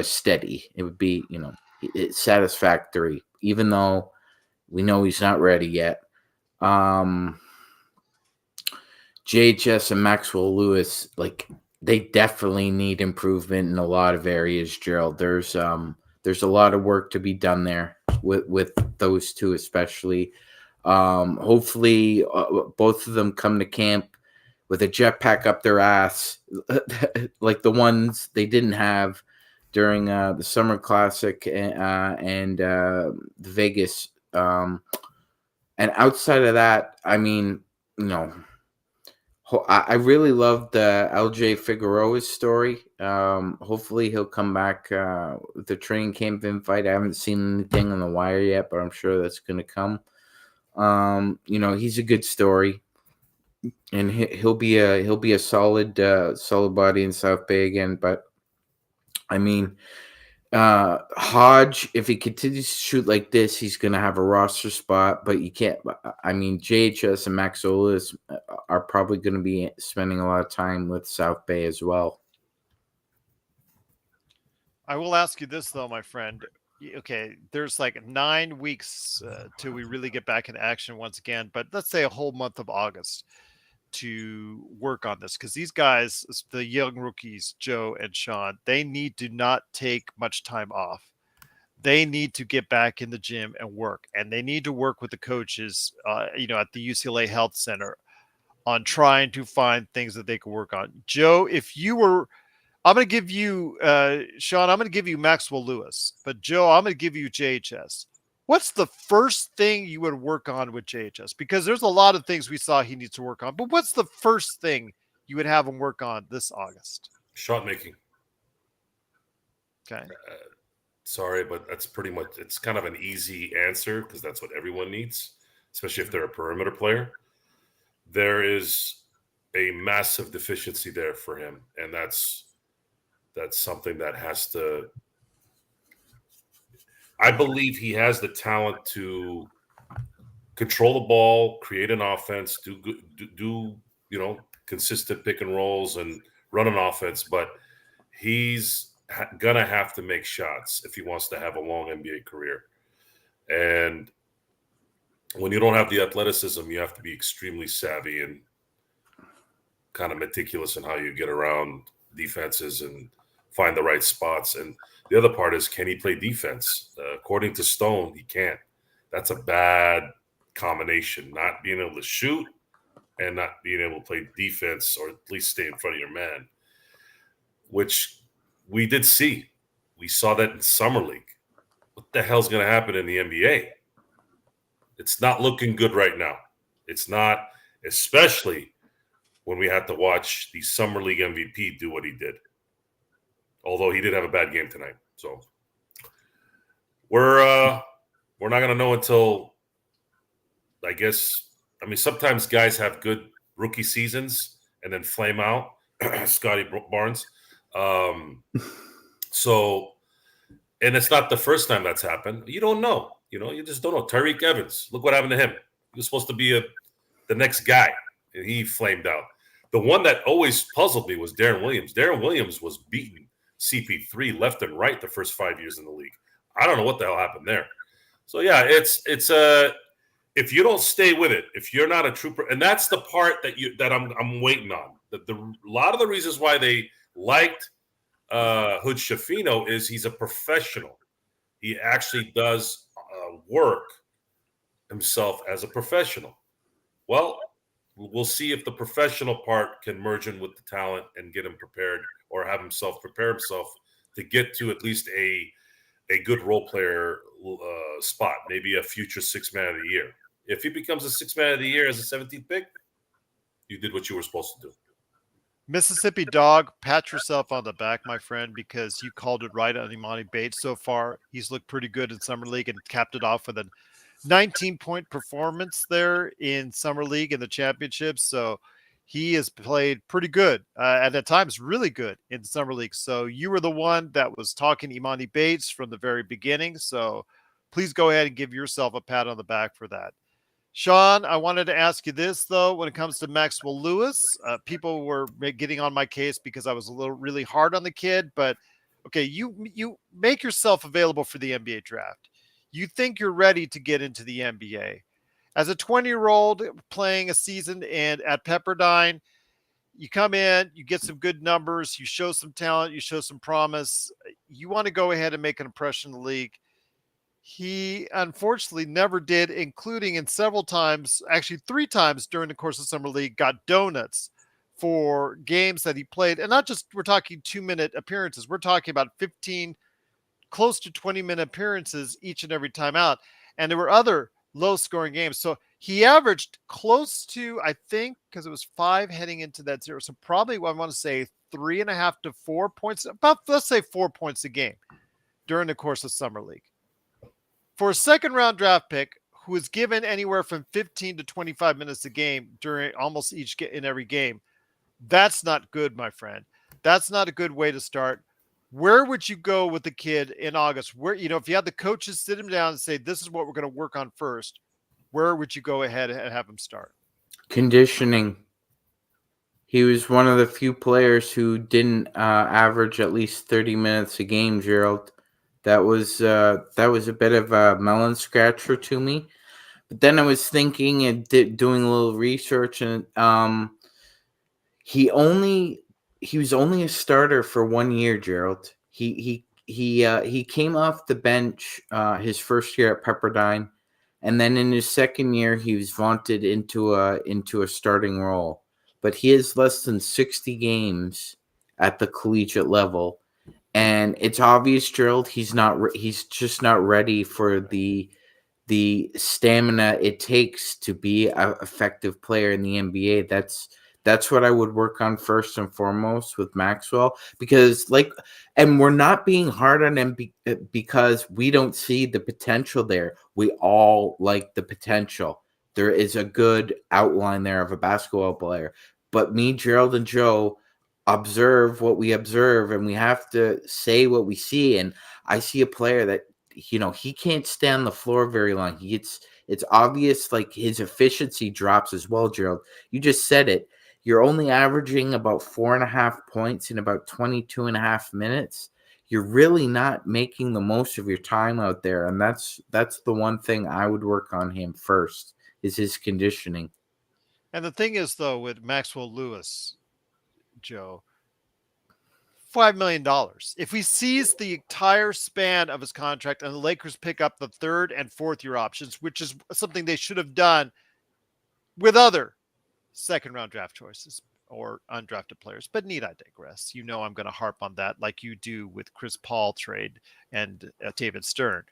steady. It would be, it's satisfactory, even though we know he's not ready yet. JHS and Maxwell Lewis, like, they definitely need improvement in a lot of areas, Gerald. There's a lot of work to be done there with those two, especially. Hopefully both of them come to camp with a jetpack up their ass, like the ones they didn't have during the Summer Classic and the Vegas. And outside of that, I mean, I really loved LJ Figueroa's story. Hopefully he'll come back with the training camp invite. I haven't seen anything on the wire yet, but I'm sure that's going to come. He's a good story, and he'll be a solid solid body in South Bay again. But I mean, Hodge, if he continues to shoot like this, he's going to have a roster spot, but you can't. I mean, JHS and Max Olis are probably going to be spending a lot of time with South Bay as well. I will ask you this, though, my friend. Okay, there's like 9 weeks till we really get back in action once again, but let's say a whole month of August to work on this because these guys, the young rookies, Joe and Sean, they need to not take much time off. They need to get back in the gym and work, and they need to work with the coaches, at the UCLA Health Center on trying to find things that they can work on. Joe, if you were, I'm going to give you, Sean, I'm going to give you Maxwell Lewis, but Joe, I'm going to give you JHS. What's the first thing you would work on with JHS? Because there's a lot of things we saw he needs to work on, but what's the first thing you would have him work on this August? Shot making. Okay. Sorry, but that's pretty much, it's kind of an easy answer because that's what everyone needs, especially if they're a perimeter player. There is a massive deficiency there for him, and that's something that has to, I believe he has the talent to control the ball, create an offense, do consistent pick and rolls and run an offense, but he's gonna have to make shots if he wants to have a long NBA career. And when you don't have the athleticism, you have to be extremely savvy and kind of meticulous in how you get around defenses and find the right spots. And the other part is, can he play defense? According to Stone, he can't. That's a bad combination, not being able to shoot and not being able to play defense, or at least stay in front of your man, which we did see. We saw that in Summer League. What the hell's going to happen in the NBA? It's not looking good right now. It's not, especially when we had to watch the Summer League MVP do what he did. Although he did have a bad game tonight. So we're not going to know until, I guess, I mean, sometimes guys have good rookie seasons and then flame out. Scotty Barnes. So, and it's not the first time that's happened. You don't know. You just don't know. Tariq Evans, look what happened to him. He was supposed to be the next guy, and he flamed out. The one that always puzzled me was Darren Williams. Darren Williams was beating CP3 left and right the first 5 years in the league. I don't know what the hell happened there. So yeah, it's if you don't stay with it, if you're not a trooper, and that's the part that I'm waiting on. A lot of the reasons why they liked Hood Schifino is he's a professional. He actually does work himself as a professional. Well, we'll see if the professional part can merge in with the talent and get him prepared, or have himself prepare himself to get to at least a good role player spot, maybe a future sixth man of the year. If he becomes a sixth man of the year as a 17th pick, you did what you were supposed to do. Mississippi Dog, pat yourself on the back, my friend, because you called it right on Imani Bates so far. He's looked pretty good in Summer League and capped it off with a 19-point performance there in Summer League in the championships. So he has played pretty good, and at times really good in Summer League. So you were the one that was talking Imani Bates from the very beginning. So please go ahead and give yourself a pat on the back for that. Sean, I wanted to ask you this, though, when it comes to Maxwell Lewis. People were getting on my case because I was really hard on the kid. But, okay, you make yourself available for the NBA draft. You think you're ready to get into the NBA. As a 20-year-old playing a season and at Pepperdine, you come in, you get some good numbers, you show some talent, you show some promise. You want to go ahead and make an impression in the league. He unfortunately never did, including in several times, actually 3 times during the course of Summer League, got donuts for games that he played. And not just, we're talking 2-minute appearances. We're talking about 15, close to 20-minute appearances each and every time out. And there were other low-scoring games. So he averaged close to, I think, because it was 5 heading into that 0. So probably I want to say 3.5 to 4 points, about let's say 4 points a game during the course of summer league. For a second-round draft pick who is given anywhere from 15 to 25 minutes a game during almost in every game, that's not good, my friend. That's not a good way to start. Where would you go with the kid in August? Where, if you had the coaches sit him down and say, this is what we're going to work on first, where would you go ahead and have him start? Conditioning. He was one of the few players who didn't average at least 30 minutes a game, Gerald. That was a bit of a melon scratcher to me. But then I was thinking and doing a little research, and he was only a starter for 1 year, Gerald. He came off the bench his first year at Pepperdine, and then in his second year he was vaunted into a starting role. But he has less than 60 games at the collegiate level, and it's obvious, Gerald, he's just not ready for the stamina it takes to be an effective player in the NBA. That's what I would work on first and foremost with Maxwell, because and we're not being hard on him because we don't see the potential there. We all like the potential. There is a good outline there of a basketball player, but me, Gerald, and Joe observe what we observe, and we have to say what we see. And I see a player that, he can't stand the floor very long. It's obvious, like, his efficiency drops as well, Gerald. You just said it. You're only averaging about 4.5 points in about 22.5 minutes. You're really not making the most of your time out there. And that's the one thing I would work on him first, is his conditioning. And the thing is, though, with Maxwell Lewis, Joe, $5 million. If we seize the entire span of his contract and the Lakers pick up the third and fourth year options, which is something they should have done with other second round draft choices or undrafted players. But need I digress? I'm going to harp on that like you do with Chris Paul trade and David Stern.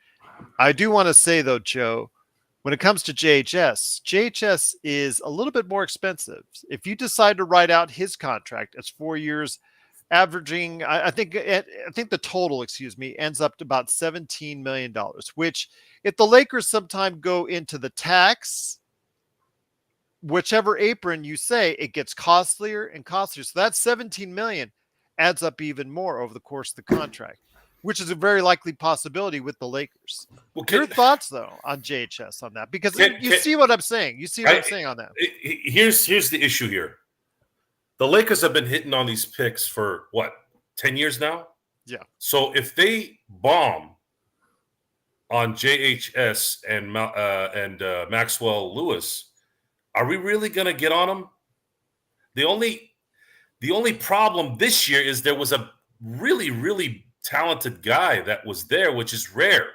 I do want to say, though, Joe, when it comes to JHS is a little bit more expensive. If you decide to write out his contract as 4 years, averaging, I think the total, ends up to about $17 million, which if the Lakers sometime go into the tax, whichever apron you say, it gets costlier and costlier. So that 17 million adds up even more over the course of the contract, which is a very likely possibility with the Lakers. Your thoughts, though, on JHS on that? Because you see what I'm saying. You see what I'm saying on that. Here's the issue here. The Lakers have been hitting on these picks for, 10 years now? Yeah. So if they bomb on JHS and Maxwell Lewis, are we really going to get on them? The only problem this year is there was a really, really talented guy that was there, which is rare.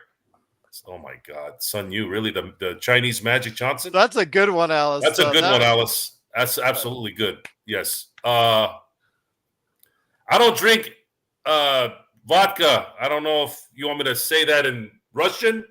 Oh, my God. Sun Yu, really? The Chinese Magic Johnson? That's a good one, Alice. That's a good one, Alice. That's absolutely good. Yes. I don't drink vodka. I don't know if you want me to say that in Russian.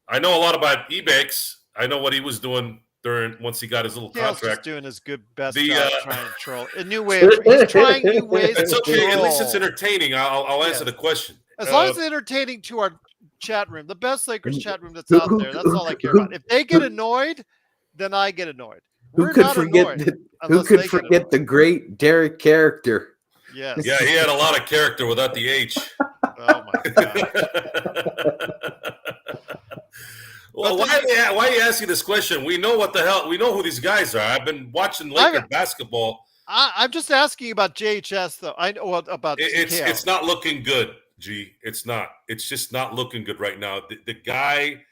I know a lot about Ebanks. I know what he was doing once he got his little contract. Just doing his best job trying to troll. A new way. He's trying new ways. It's okay. At least it's entertaining. I'll answer the question. As long as it's entertaining to our chat room, the best Lakers chat room that's out there. That's all I care about. If they get annoyed, then I get annoyed. Who could forget the great Derek character? Yes. Yeah, he had a lot of character without the H. Oh my God. Well, why are you asking this question? We know what the hell. We know who these guys are. I've been watching Laker basketball. I'm just asking about JHS, though. I know about it's not looking good, G. It's not. It's just not looking good right now. The guy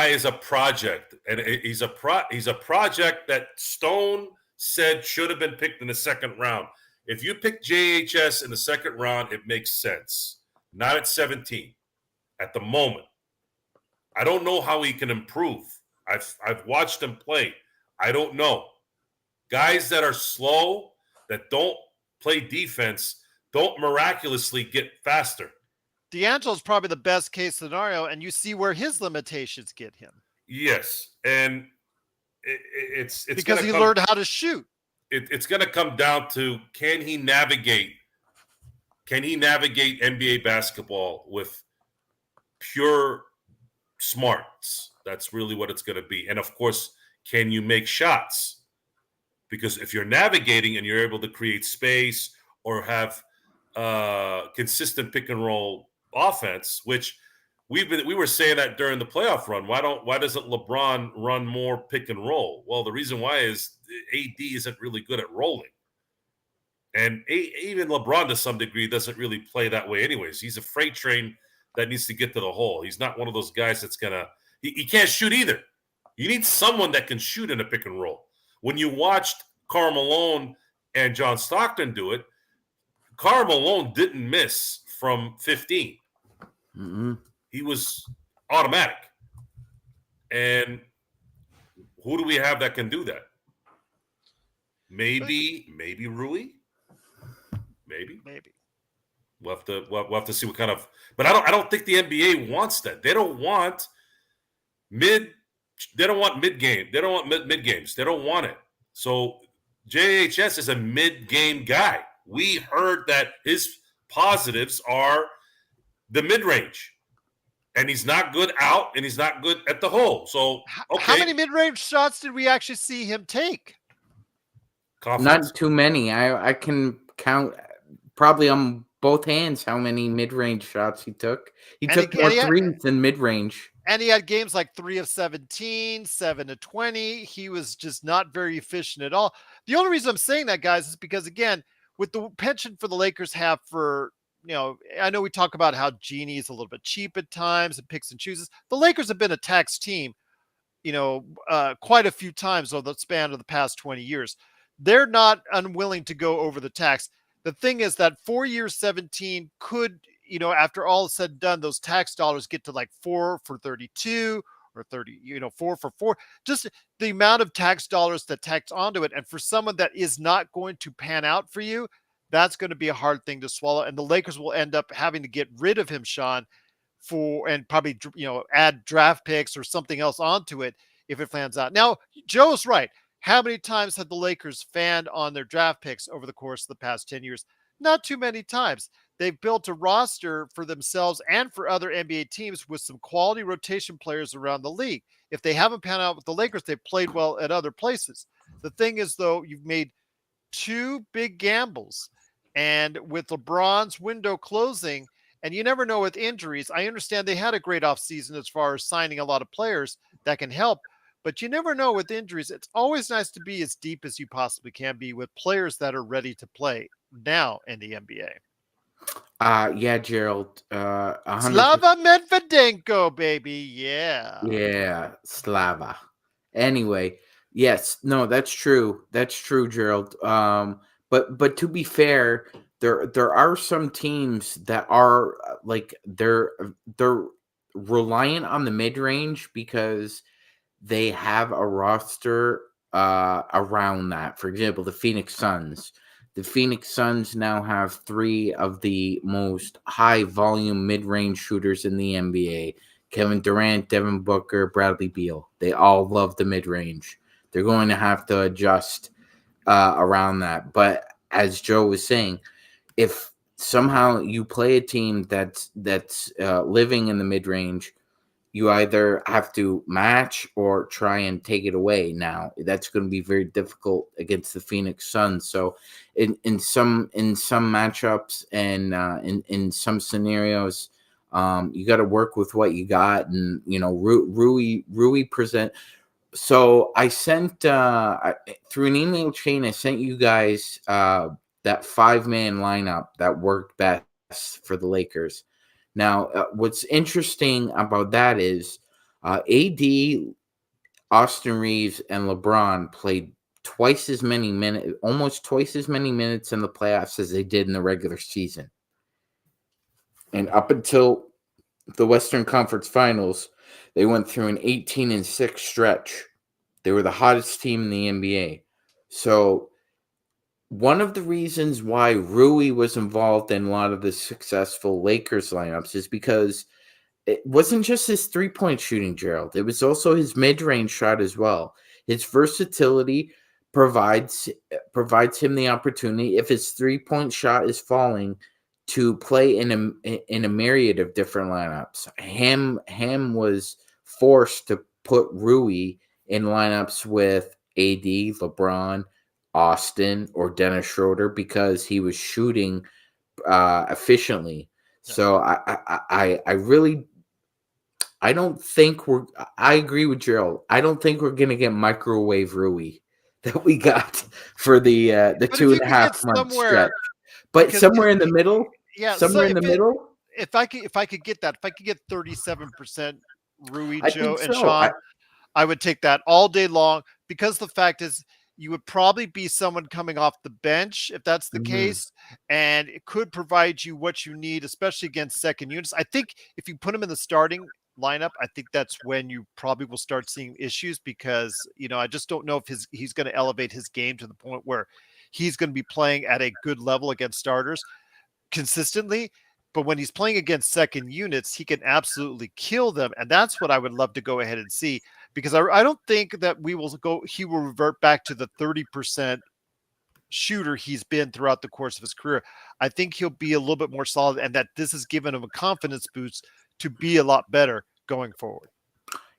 is a project, and he's a project that Stone said should have been picked in the second round. If you pick JHS in the second round, it makes sense. Not at 17 at the moment. I don't know how he can improve. I've watched him play. I don't know. Guys that are slow, that don't play defense, don't miraculously get faster. D'Angelo's probably the best case scenario, and you see where his limitations get him. Yes, and it's because going he to learned how to shoot. It's going to come down to can he navigate NBA basketball with pure smarts? That's really what it's going to be. And of course, can you make shots? Because if you're navigating and you're able to create space or have consistent pick and roll offense, which we were saying that during the playoff run. Why doesn't LeBron run more pick and roll? Well, the reason why is AD isn't really good at rolling. And even LeBron, to some degree, doesn't really play that way anyways. He's a freight train that needs to get to the hole. He's not one of those guys that's going to – he can't shoot either. You need someone that can shoot in a pick and roll. When you watched Karl Malone and John Stockton do it, Karl Malone didn't miss from 15. Mm-hmm. He was automatic. And who do we have that can do that? Maybe Rui. Maybe. We'll have to see what kind of. But I don't think the NBA wants that. They don't want mid. They don't want mid game. They don't want mid games. They don't want it. So JHS is a mid game guy. We heard that his positives are the mid range, and he's not good out, and he's not good at the hole. So okay. How many mid range shots did we actually see him take? Confidence. Not too many. I can count probably on both hands how many mid-range shots he took. He took more threes than mid-range. And he had games like 3 of 17, 7 of 20. He was just not very efficient at all. The only reason I'm saying that, guys, is because, again, with the penchant for the Lakers have for, I know we talk about how Genie is a little bit cheap at times and picks and chooses. The Lakers have been a tax team, quite a few times over the span of the past 20 years. They're not unwilling to go over the tax. The thing is that 4 years, 17 could, after all is said and done, those tax dollars get to like 4 for 32 or 30, 4 for 4. Just the amount of tax dollars that tax onto it. And for someone that is not going to pan out for you, that's going to be a hard thing to swallow. And the Lakers will end up having to get rid of him, Sean, and probably, add draft picks or something else onto it if it plans out. Now, Joe's right. How many times have the Lakers fanned on their draft picks over the course of the past 10 years? Not too many times. They've built a roster for themselves and for other NBA teams with some quality rotation players around the league. If they haven't panned out with the Lakers, they've played well at other places. The thing is, though, you've made 2 big gambles. And with LeBron's window closing, and you never know with injuries, I understand they had a great offseason as far as signing a lot of players that can help. But you never know with injuries. It's always nice to be as deep as you possibly can be with players that are ready to play now in the NBA. Yeah, Gerald. 100%. Slava Medvedenko, baby. Yeah, Slava. Anyway, yes, no, that's true. That's true, Gerald. But to be fair, there are some teams that are like they're reliant on the mid range because they have a roster around that. For example, the Phoenix Suns. The Phoenix Suns now have 3 of the most high-volume mid-range shooters in the NBA. Kevin Durant, Devin Booker, Bradley Beal. They all love the mid-range. They're going to have to adjust around that. But as Joe was saying, if somehow you play a team that's living in the mid-range, you either have to match or try and take it away. Now that's going to be very difficult against the Phoenix Suns. So in some matchups and in some scenarios, you got to work with what you got. And Rui present. So I sent through an email chain. I sent you guys that 5-man lineup that worked best for the Lakers. Now, what's interesting about that is AD, Austin Reeves, and LeBron played almost twice as many minutes in the playoffs as they did in the regular season. And up until the Western Conference Finals, they went through an 18-6 stretch. They were the hottest team in the NBA. So one of the reasons why Rui was involved in a lot of the successful Lakers lineups is because it wasn't just his 3-point shooting, Gerald. It was also his mid-range shot as well. His versatility provides him the opportunity, if his 3-point shot is falling, to play in a myriad of different lineups. Ham was forced to put Rui in lineups with AD, LeBron, Austin, or Dennis Schroeder because he was shooting efficiently. So I really, I don't think I agree with Gerald. I don't think we're gonna get microwave Rui that we got for the But if you could 2.5 get month somewhere, stretch. But because somewhere in the middle, yeah, so somewhere in the middle, if I could get that, if I could get 37% Rui, I think Joe, and so. Sean, I would take that all day long, because the fact is you would probably be someone coming off the bench if that's the Mhm. case, and it could provide you what you need, especially against second units. I think if you put him in the starting lineup, I think that's when you probably will start seeing issues, because I just don't know if he's going to elevate his game to the point where he's going to be playing at a good level against starters consistently. But when he's playing against second units, he can absolutely kill them. And that's what I would love to go ahead and see, because I don't think that he will revert back to the 30% shooter he's been throughout the course of his career. I think he'll be a little bit more solid, and that this has given him a confidence boost to be a lot better going forward.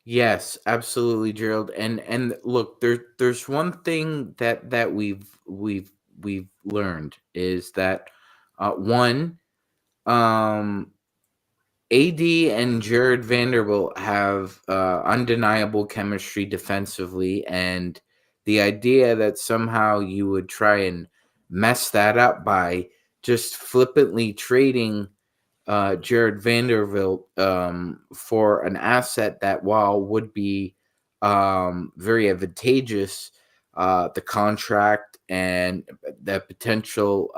Yes, absolutely, Gerald. And look, there's one thing that we've learned is that one, um AD and Jared Vanderbilt have undeniable chemistry defensively, and the idea that somehow you would try and mess that up by just flippantly trading Jared Vanderbilt for an asset that, while would be very advantageous, the contract and the potential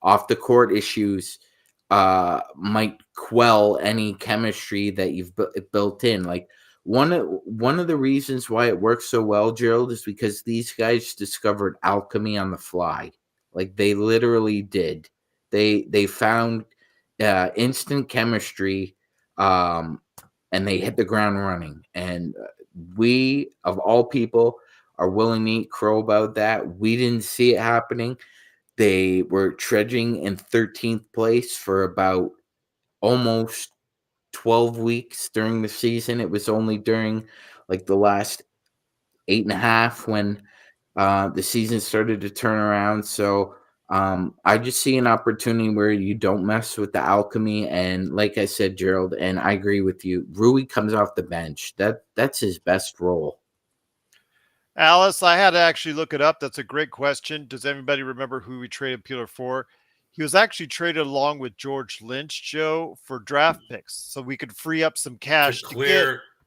off the court issues might quell any chemistry that you've built in. Like one of the reasons why it works so well, Gerald, is because these guys discovered alchemy on the fly. Like they literally did. They found instant chemistry, and they hit the ground running. And we, of all people, are willing to eat crow about that. We didn't see it happening. They were trudging in 13th place for about almost 12 weeks during the season. It was only during like the last 8.5 when the season started to turn around. So I just see an opportunity where you don't mess with the alchemy. And like I said, Gerald, and I agree with you, Rui comes off the bench. That's his best role. Alice, I had to actually look it up. That's a great question. Does anybody remember who we traded Peeler for? He was actually traded along with George Lynch, Joe, for draft picks, so we could free up some to cash to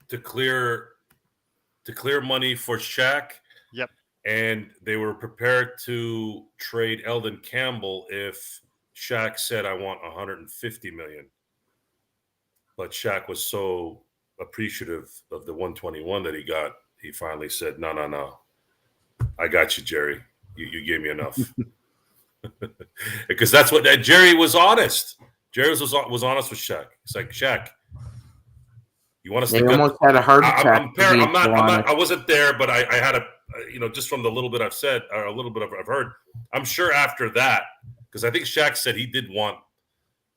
get. clear money for Shaq, Yep. and they were prepared to trade Eldon Campbell if Shaq said, "I want 150 million." But Shaq was so appreciative of the 121 that he got, he finally said, "No, no, no, I got you, Jerry. You gave me enough." Because that's what that Jerry was honest. Jerry was honest with Shaq. It's like, Shaq, you want us They to gut? almost had a heart I'm, attack. I'm not. I wasn't there, but I had a, just from the little bit I've said, or a little bit I've heard. I'm sure after that, because I think Shaq said he did want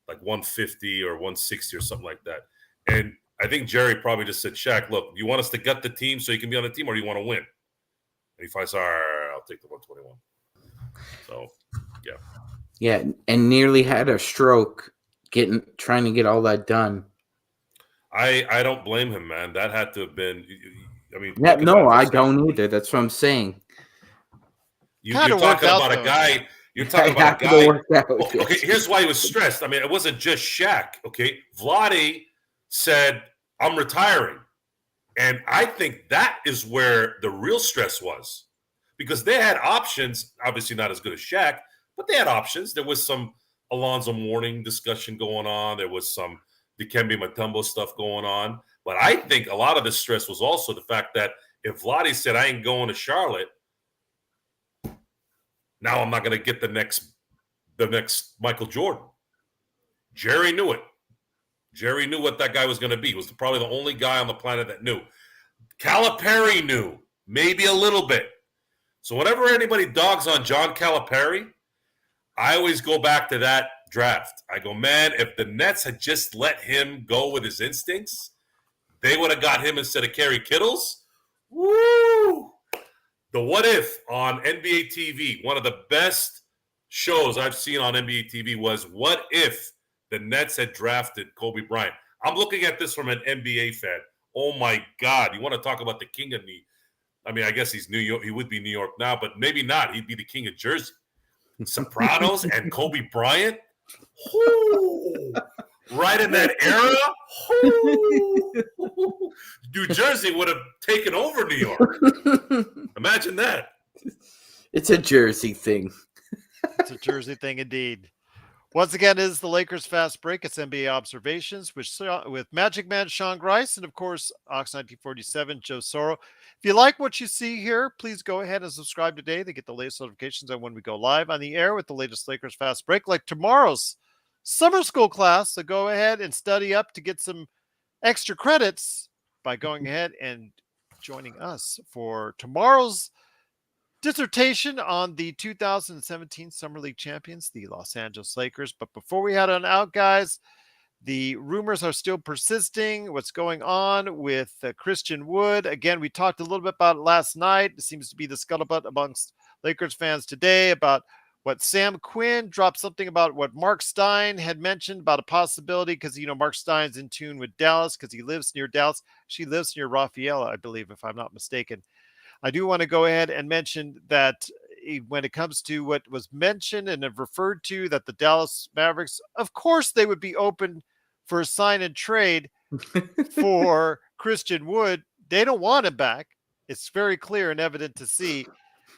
like 150 or 160 or something like that, and I think Jerry probably just said, Shaq, look, you want us to gut the team so you can be on the team, or do you want to win? And he finally said, all right, I'll take the 121. So, yeah. Yeah, and nearly had a stroke trying to get all that done. I don't blame him, man. That had to have been. I mean, Yeah, no, I don't either. That's what I'm saying. You're talking about a guy. You're talking about a guy. Okay, here's why he was stressed. I mean, it wasn't just Shaq. Okay, Vlade said, "I'm retiring," and I think that is where the real stress was, because they had options. Obviously, not as good as Shaq, but they had options. There was some Alonzo Mourning discussion going on. There was some Dikembe Mutombo stuff going on. But I think a lot of the stress was also the fact that if Vlade said, "I ain't going to Charlotte," Now I'm not going to get the next Michael Jordan. Jerry knew it. Jerry knew what that guy was going to be. He was probably the only guy on the planet that knew. Calipari knew, maybe a little bit. So whenever anybody dogs on John Calipari, I always go back to that draft. I go, man, if the Nets had just let him go with his instincts, they would have got him instead of Kerry Kittles. Woo! The What If on NBA TV, one of the best shows I've seen on NBA TV was What If the Nets had drafted Kobe Bryant. I'm looking at this from an NBA fan. Oh my God. You want to talk about the king of I mean, I guess he's New York. He would be New York now, but maybe not. He'd be the king of Jersey. Sopranos and Kobe Bryant. Ooh, right in that era. Ooh. New Jersey would have taken over New York. Imagine that. It's a Jersey thing. It's a Jersey thing indeed. Once again, it is the Lakers Fast Break. It's NBA Observations with MagicMan Sean Grice and, of course, Ox 1947, Joe Soro. If you like what you see here, please go ahead and subscribe today to get the latest notifications on when we go live on the air with the latest Lakers Fast Break, like tomorrow's summer school class. So go ahead and study up to get some extra credits by going ahead and joining us for tomorrow's dissertation on the 2017 Summer League champions, the Los Angeles Lakers. But before we head on out, guys, the rumors are still persisting. What's going on with Christian Wood? Again, we talked a little bit about it last night. It seems to be the scuttlebutt amongst Lakers fans today about what Sam Quinn dropped something about what Mark Stein had mentioned about a possibility because, Mark Stein's in tune with Dallas because he lives near Dallas. She lives near Rafaela, I believe, if I'm not mistaken. I do want to go ahead and mention that when it comes to what was mentioned and referred to, that the Dallas Mavericks, of course, they would be open for a sign and trade for Christian Wood. They don't want him back. It's very clear and evident to see.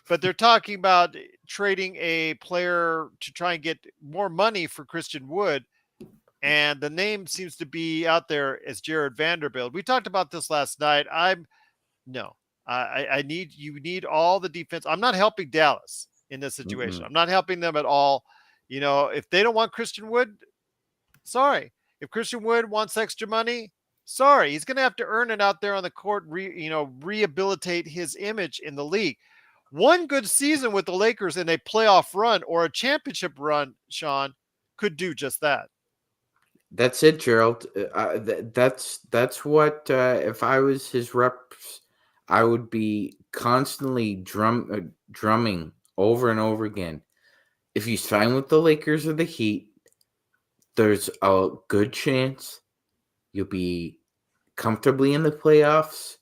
But they're talking about trading a player to try and get more money for Christian Wood. And the name seems to be out there as Jared Vanderbilt. We talked about this last night. You need all the defense. I'm not helping Dallas in this situation. I'm not helping them at all. If they don't want Christian Wood, sorry. If Christian Wood wants extra money, sorry. He's going to have to earn it out there on the court, rehabilitate his image in the league. One good season with the Lakers in a playoff run or a championship run, Sean, could do just that. That's it, Gerald. That's what, if I was his reps, I would be constantly drumming over and over again. If you sign with the Lakers or the Heat, there's a good chance you'll be comfortably in the playoffs.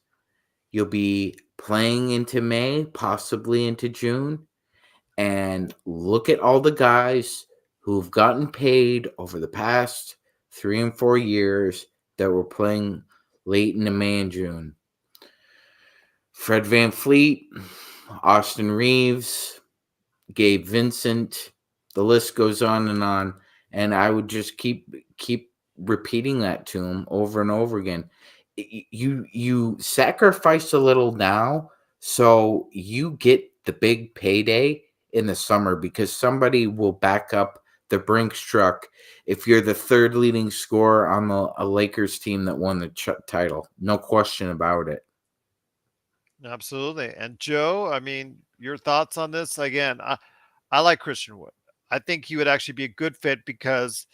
You'll be playing into May, possibly into June. And look at all the guys who've gotten paid over the past 3 and 4 years that were playing late into May and June. Fred VanVleet, Austin Reeves, Gabe Vincent, the list goes on. And I would just keep repeating that to him over and over again. You sacrifice a little now so you get the big payday in the summer because somebody will back up the Brinks truck if you're the third leading scorer on a Lakers team that won the title. No question about it. Absolutely. And Joe, I mean, your thoughts on this? Again, I like Christian Wood. I think he would actually be a good fit because,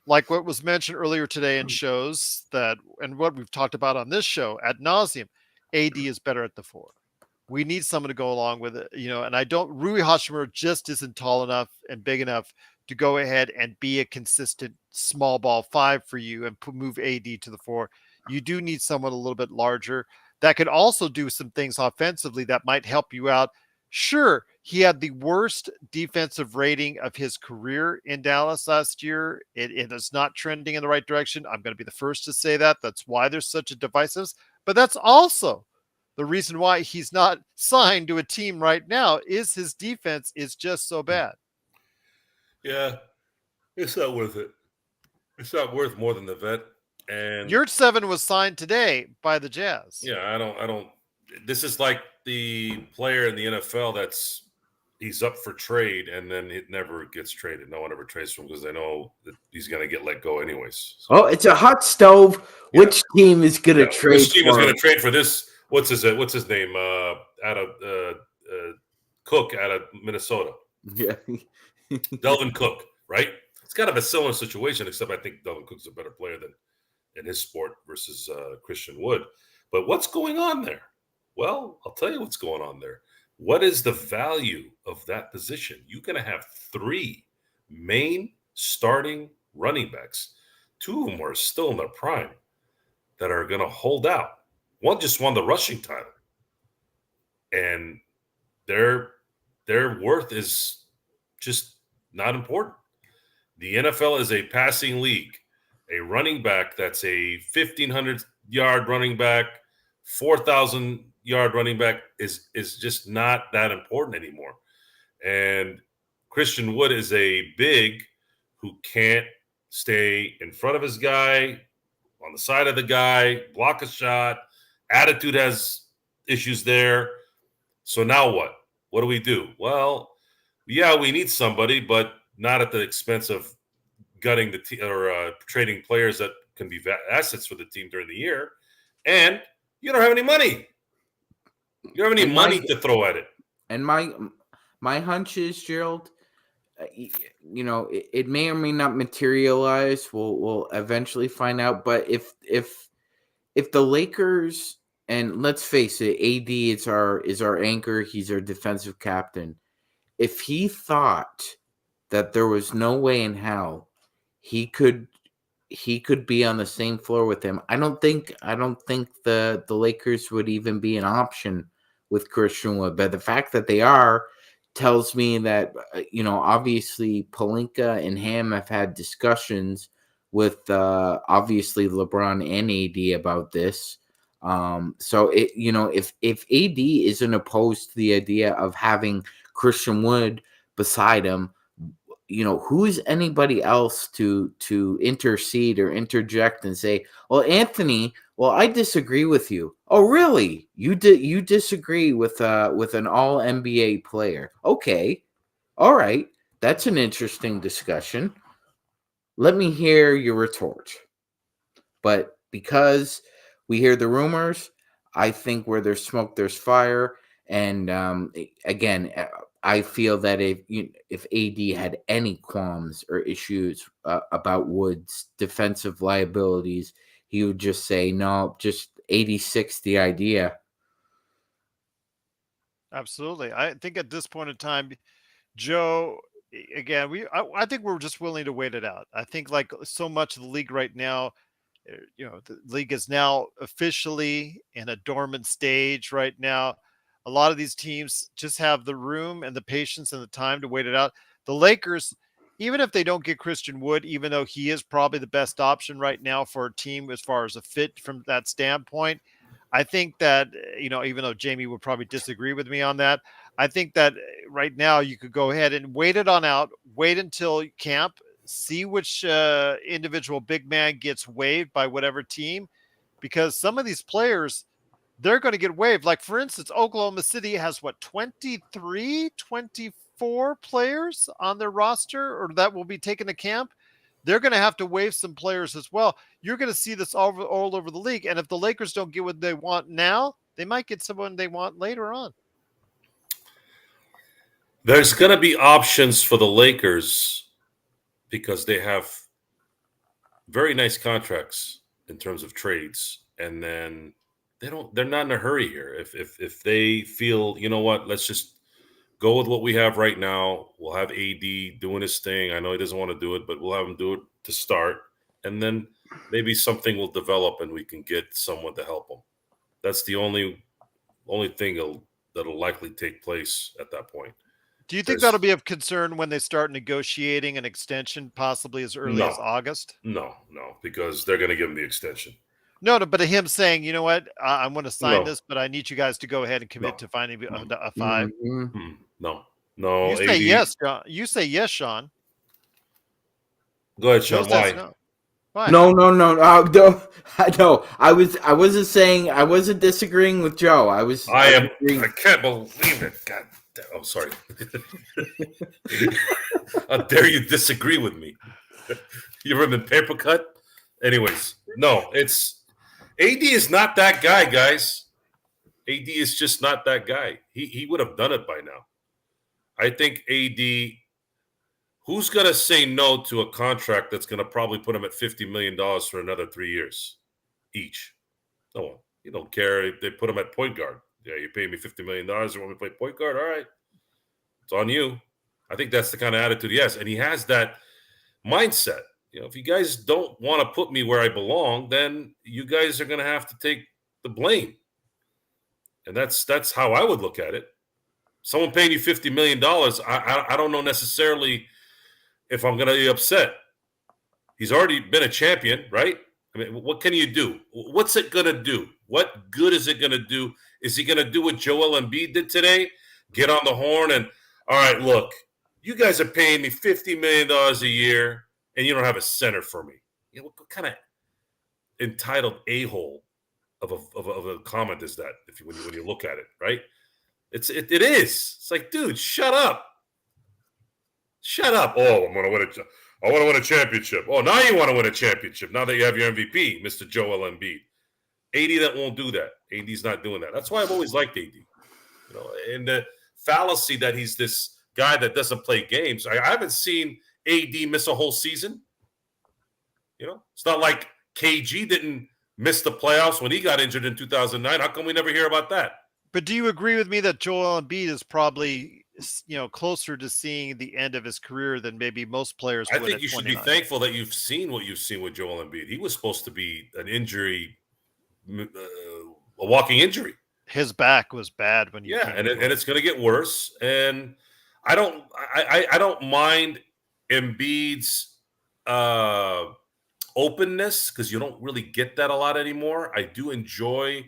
like what was mentioned earlier today in shows and what we've talked about on this show ad nauseum, AD is better at the 4. We need someone to go along with it, and Rui Hachimura just isn't tall enough and big enough to go ahead and be a consistent small ball 5 for you and move AD to the 4. You do need someone a little bit larger that could also do some things offensively that might help you out. Sure, he had the worst defensive rating of his career in Dallas last year. It is not trending in the right direction. I'm going to be the first to say that. That's why there's such a divisiveness. But that's also the reason why he's not signed to a team right now is his defense is just so bad. Yeah, it's not worth it. It's not worth more than the vet. And Yurt 7 was signed today by the Jazz. Yeah, I don't. This is like the player in the NFL that's he's up for trade, and then it never gets traded. No one ever trades for him because they know that he's going to get let go anyways. So, Oh, it's a hot stove. Yeah. Which team is going to trade which team is for going him? to trade for this? What's his name? Out of Cook out of Minnesota. Yeah. Delvin Cook, right? It's kind of a similar situation, except I think Delvin Cook's a better player than in his sport versus Christian Wood. But what's going on there? Well, I'll tell you what's going on there. What is the value of that position? You're going to have 3 main starting running backs. 2 of them are still in their prime that are going to hold out. One just won the rushing title, and their worth is just not important. The NFL is a passing league. A running back that's a 1,500-yard running back, 4,000-yard running back is just not that important anymore. And Christian Wood is a big who can't stay in front of his guy, on the side of the guy, block a shot. Attitude has issues there. So now what? What do we do? Well, yeah, we need somebody, but not at the expense of gutting the team or trading players that can be assets for the team during the year. And you don't have any money. You don't have any money to throw at it. And my hunch is, Gerald, it may or may not materialize. We'll eventually find out. But if the Lakers, and let's face it, AD is our anchor. He's our defensive captain. If he thought that there was no way in hell he could be on the same floor with him, I don't think the Lakers would even be an option with Christian Wood. But the fact that they are tells me that obviously Pelinka and Ham have had discussions with obviously LeBron and AD about this. So if AD isn't opposed to the idea of having Christian Wood beside him, who is anybody else to intercede or interject and say, well, Anthony, I disagree with you. Oh, really? You disagree with an all NBA player? Okay. All right. That's an interesting discussion. Let me hear your retort. But because we hear the rumors, I think where there's smoke, there's fire. And again, I feel that if AD had any qualms or issues about Wood's defensive liabilities, he would just say, no, just 86 the idea. Absolutely. I think at this point in time, Joe, again, I think we're just willing to wait it out. I think like so much of the league right now, the league is now officially in a dormant stage right now. A lot of these teams just have the room and the patience and the time to wait it out. The Lakers, even if they don't get Christian Wood, even though he is probably the best option right now for a team as far as a fit from that standpoint, I think that, even though Jamie would probably disagree with me on that, I think that right now you could go ahead and wait it on out, wait until camp, see which individual big man gets waived by whatever team, because some of these players, they're going to get waived. Like, for instance, Oklahoma City has 23, 24 players on their roster, or that will be taken to camp. They're going to have to waive some players as well. You're going to see this all over the league. And if the Lakers don't get what they want now, they might get someone they want later on. There's going to be options for the Lakers because they have very nice contracts in terms of trades. And then they're not in a hurry here. If they feel, you know what, let's just go with what we have right now. We'll have AD doing his thing. I know he doesn't want to do it, but we'll have him do it to start. And then maybe something will develop and we can get someone to help him. That's the only thing that'll likely take place at that point. Do you think that'll be of concern when they start negotiating an extension possibly as early as August? No, because they're going to give him the extension. No, but him saying, you know what, I'm going to sign this, but I need you guys to go ahead and commit to finding a 5. Mm-hmm. No. You say yes, John. You say yes, Sean. Go ahead, Sean. Why? No. No. I wasn't saying. I wasn't disagreeing with Joe. I can't believe it. God Oh, sorry. How dare you disagree with me? You ever been paper cut? Anyways, no, it's AD is not that guy, guys. AD is just not that guy. He would have done it by now. I think AD, who's going to say no to a contract that's going to probably put him at $50 million for another 3 years each? No one. You don't care if they put him at point guard. Yeah, you pay me $50 million. You want me to play point guard? All right. It's on you. I think that's the kind of attitude he has. And he has that mindset. You know, if you guys don't want to put me where I belong, then you guys are going to have to take the blame. And that's how I would look at it. Someone paying you $50 million, I don't know necessarily if I'm going to be upset. He's already been a champion, right? I mean, what can you do? What's it going to do? What good is it going to do? Is he going to do what Joel Embiid did today? Get on the horn and, all right, look, you guys are paying me $50 million a year and you don't have a center for me. You know, what kind of entitled a-hole of a comment is that when you look at it, right? It is. It's like, dude, shut up. Shut up. Oh, I want to win a championship. Oh, now you want to win a championship. Now that you have your MVP, Mr. Joel Embiid. AD that won't do that. AD's not doing that. That's why I've always liked AD. You know, and the fallacy that he's this guy that doesn't play games. I haven't seen AD miss a whole season. You know, it's not like KG didn't miss the playoffs when he got injured in 2009. How come we never hear about that? But do you agree with me that Joel Embiid is probably, you know, closer to seeing the end of his career than maybe most players would? I think you should be thankful that you've seen what you've seen with Joel Embiid. He was supposed to be an injury, a walking injury. His back was bad when you and it's going to get worse. And I don't mind Embiid's openness because you don't really get that a lot anymore. I do enjoy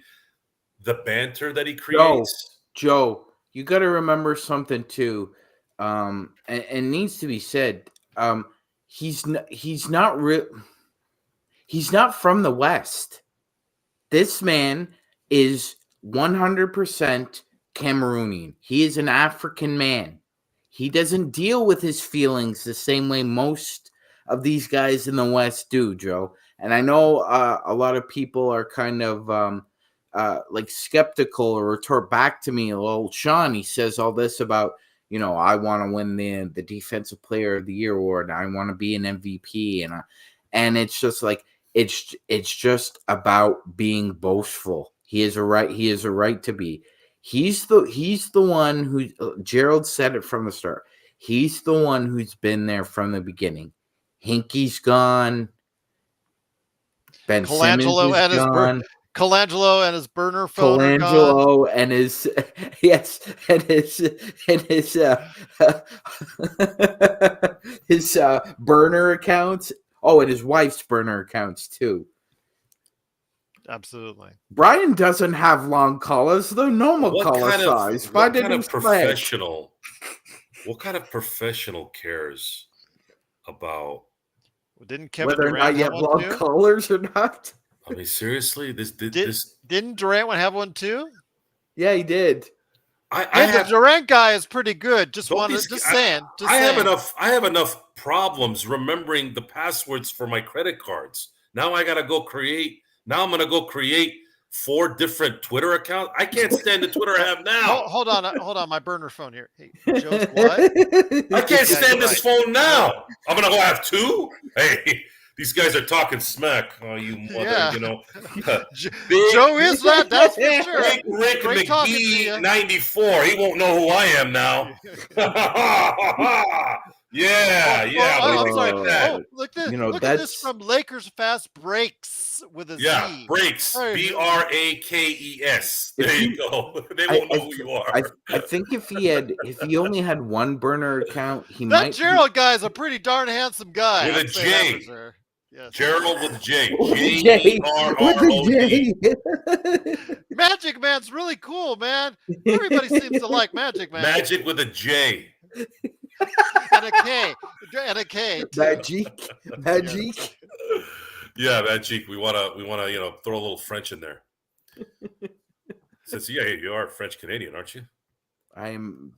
the banter that he creates. Joe, you got to remember something too, and needs to be said. He's not from the West. This man is 100% Cameroonian. He is an African man. He doesn't deal with his feelings the same way most of these guys in the West do, Joe. And I know a lot of people are kind of like skeptical or retort back to me. Well, Sean, he says all this about, you know, I want to win the Defensive Player of the Year award. I want to be an MVP, and it's just like it's just about being boastful. He has a right to be. He's the one who Gerald said it from the start. He's the one who's been there from the beginning. Hinkey's gone. Ben Colangelo Simmons is gone. Colangelo and his burner phone. Colangelo and his his burner accounts. Oh, and his wife's burner accounts too. Absolutely. Brian doesn't have long collars; they're normal collar size. What kind of professional cares about Didn't Kevin whether Durant or not you have long collars or not? I mean, seriously, didn't Durant have one too? Yeah, he did. The Durant guy is pretty good. I have enough problems remembering the passwords for my credit cards. Now I gotta go create. Now I'm gonna go create 4 different Twitter accounts. I can't stand the Twitter I have now. Hold on, my burner phone here. Hey, Joe's what? I can't stand this phone now. I'm gonna go have 2. Hey. These guys are talking smack. Oh, you mother, you know. Joe is that, that's for sure. Rick McGee, 94. He won't know who I am now. Yeah. I'm sorry. Look at this from Lakers Fast Breaks with a Z. Yeah, Breaks. BRAKES. There you go. They won't know who you are. I think if he only had one burner account, that Gerald guy is a pretty darn handsome guy. With a J. Yes. Gerald with a J. MagicMan's really cool, man. Everybody seems to like MagicMan. Magic with a J. And a K. Magic. Yeah, Magic. We wanna throw a little French in there. Since you are French Canadian, aren't you?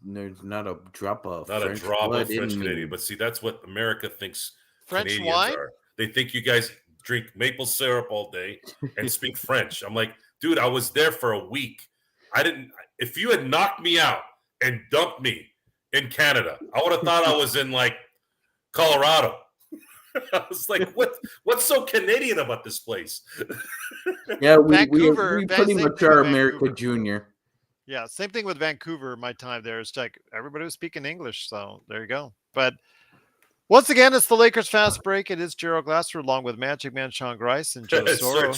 There's not a drop of Not French a drop blood of French in Canadian. me. But see, that's what America thinks French Canadians wine? are. They think you guys drink maple syrup all day and speak French. I'm like, dude, I was there for a week. I didn't. If you had knocked me out and dumped me in Canada, I would have thought I was in like Colorado. I was like, what's so Canadian about this place? Yeah, Vancouver, we pretty same much thing with are America Vancouver. Junior. Yeah, same thing with Vancouver. My time there, it's like everybody was speaking English, so there you go. But once again, it's the Lakers Fast Break. It is Gerald Glassford along with MagicMan Sean Grice and Joe Soro.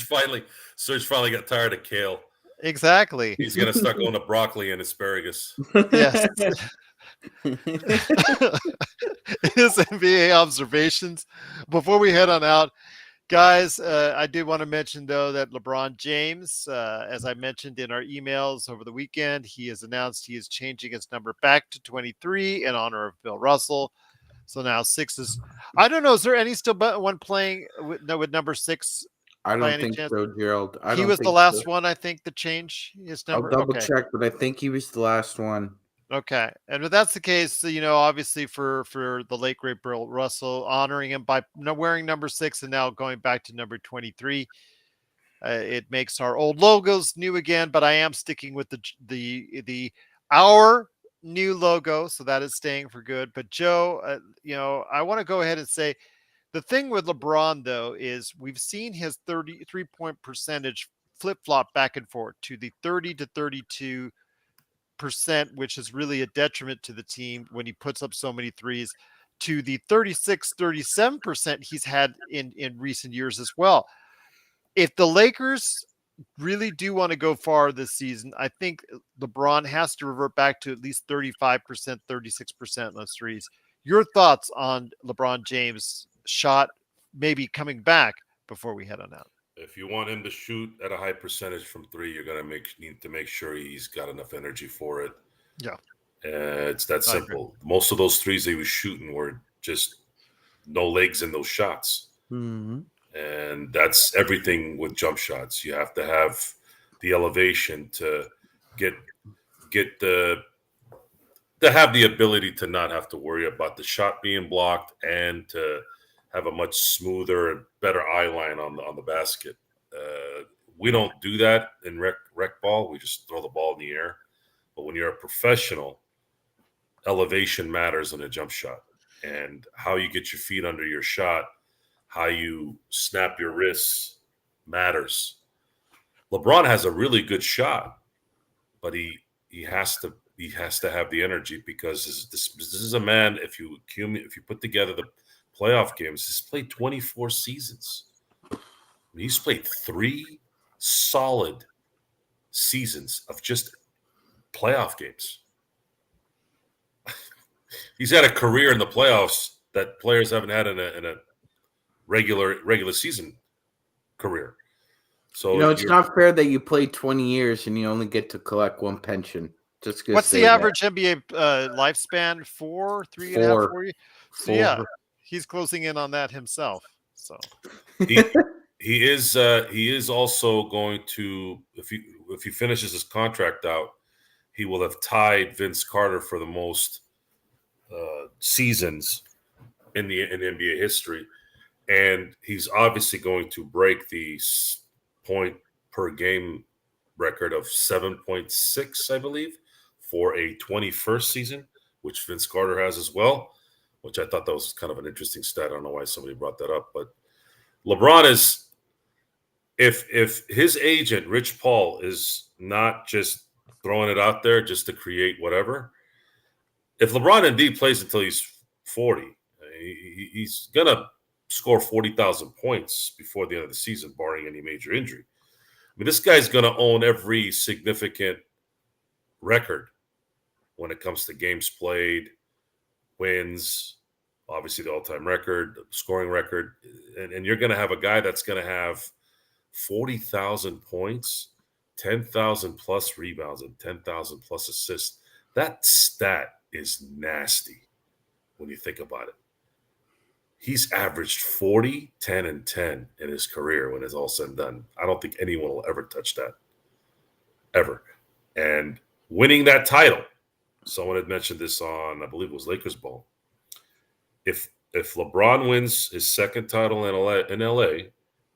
Serge finally got tired of kale. Exactly. He's gonna start going to broccoli and asparagus. Yes. His NBA observations. Before we head on out, guys, I do want to mention, though, that LeBron James, as I mentioned in our emails over the weekend, he has announced he is changing his number back to 23 in honor of Bill Russell. So now 6 is, I don't know, is there any still one playing with number 6? I By don't any think chance? so, Gerald. He was the last one, I think, to change his I'll number. double Okay. check, but I think he was the last one. Okay. And if that's the case, obviously for the late great Bill Russell, honoring him by wearing number 6 and now going back to number 23. It makes our old logos new again, but I am sticking with our new logo, so that is staying for good. But Joe, I want to go ahead and say the thing with LeBron, though, is we've seen his 33-point percentage flip flop back and forth to the 30 to 32%, which is really a detriment to the team when he puts up so many threes, to the 36-37% he's had in recent years as well. If the Lakers really do want to go far this season, I think LeBron has to revert back to at least 35%, 36% on those threes. Your thoughts on LeBron James' shot maybe coming back before we head on out? If you want him to shoot at a high percentage from 3, you're gonna need to make sure he's got enough energy for it. Yeah, it's that simple. Most of those threes he was shooting were just no legs in those shots. Mm-hmm. And that's everything with jump shots. You have to have the elevation to get to have the ability to not have to worry about the shot being blocked and to have a much smoother and better eye line on the basket. We don't do that in rec ball. We just throw the ball in the air. But when you're a professional, elevation matters in a jump shot, and how you get your feet under your shot, how you snap your wrists matters. LeBron has a really good shot, but he has to have the energy, because this is a man. If you put together the playoff games, he's played 24 seasons. I mean, he's played 3 solid seasons of just playoff games. He's had a career in the playoffs that players haven't had in a regular season career. So it's not fair that you play 20 years and you only get to collect 1 pension. Just what's the average NBA lifespan? 4, 3.5, 4 years. So yeah, he's closing in on that himself. So he is also going to, if he finishes his contract out, he will have tied Vince Carter for the most seasons in NBA history. And he's obviously going to break the point per game record of 7.6, I believe, for a 21st season, which Vince Carter has as well, which I thought that was kind of an interesting stat. I don't know why somebody brought that up, but LeBron is, if his agent, Rich Paul, is not just throwing it out there just to create whatever, if LeBron indeed plays until he's 40, he's going to score 40,000 points before the end of the season, barring any major injury. I mean, this guy's going to own every significant record when it comes to games played, wins, obviously the all-time record, scoring record. And you're going to have a guy that's going to have 40,000 points, 10,000 plus rebounds, and 10,000 plus assists. That stat is nasty when you think about it. He's averaged 40, 10, and 10 in his career when it's all said and done. I don't think anyone will ever touch that, ever. And winning that title Someone had mentioned this on, I believe it was Lakers Ball. If LeBron wins his second title in LA,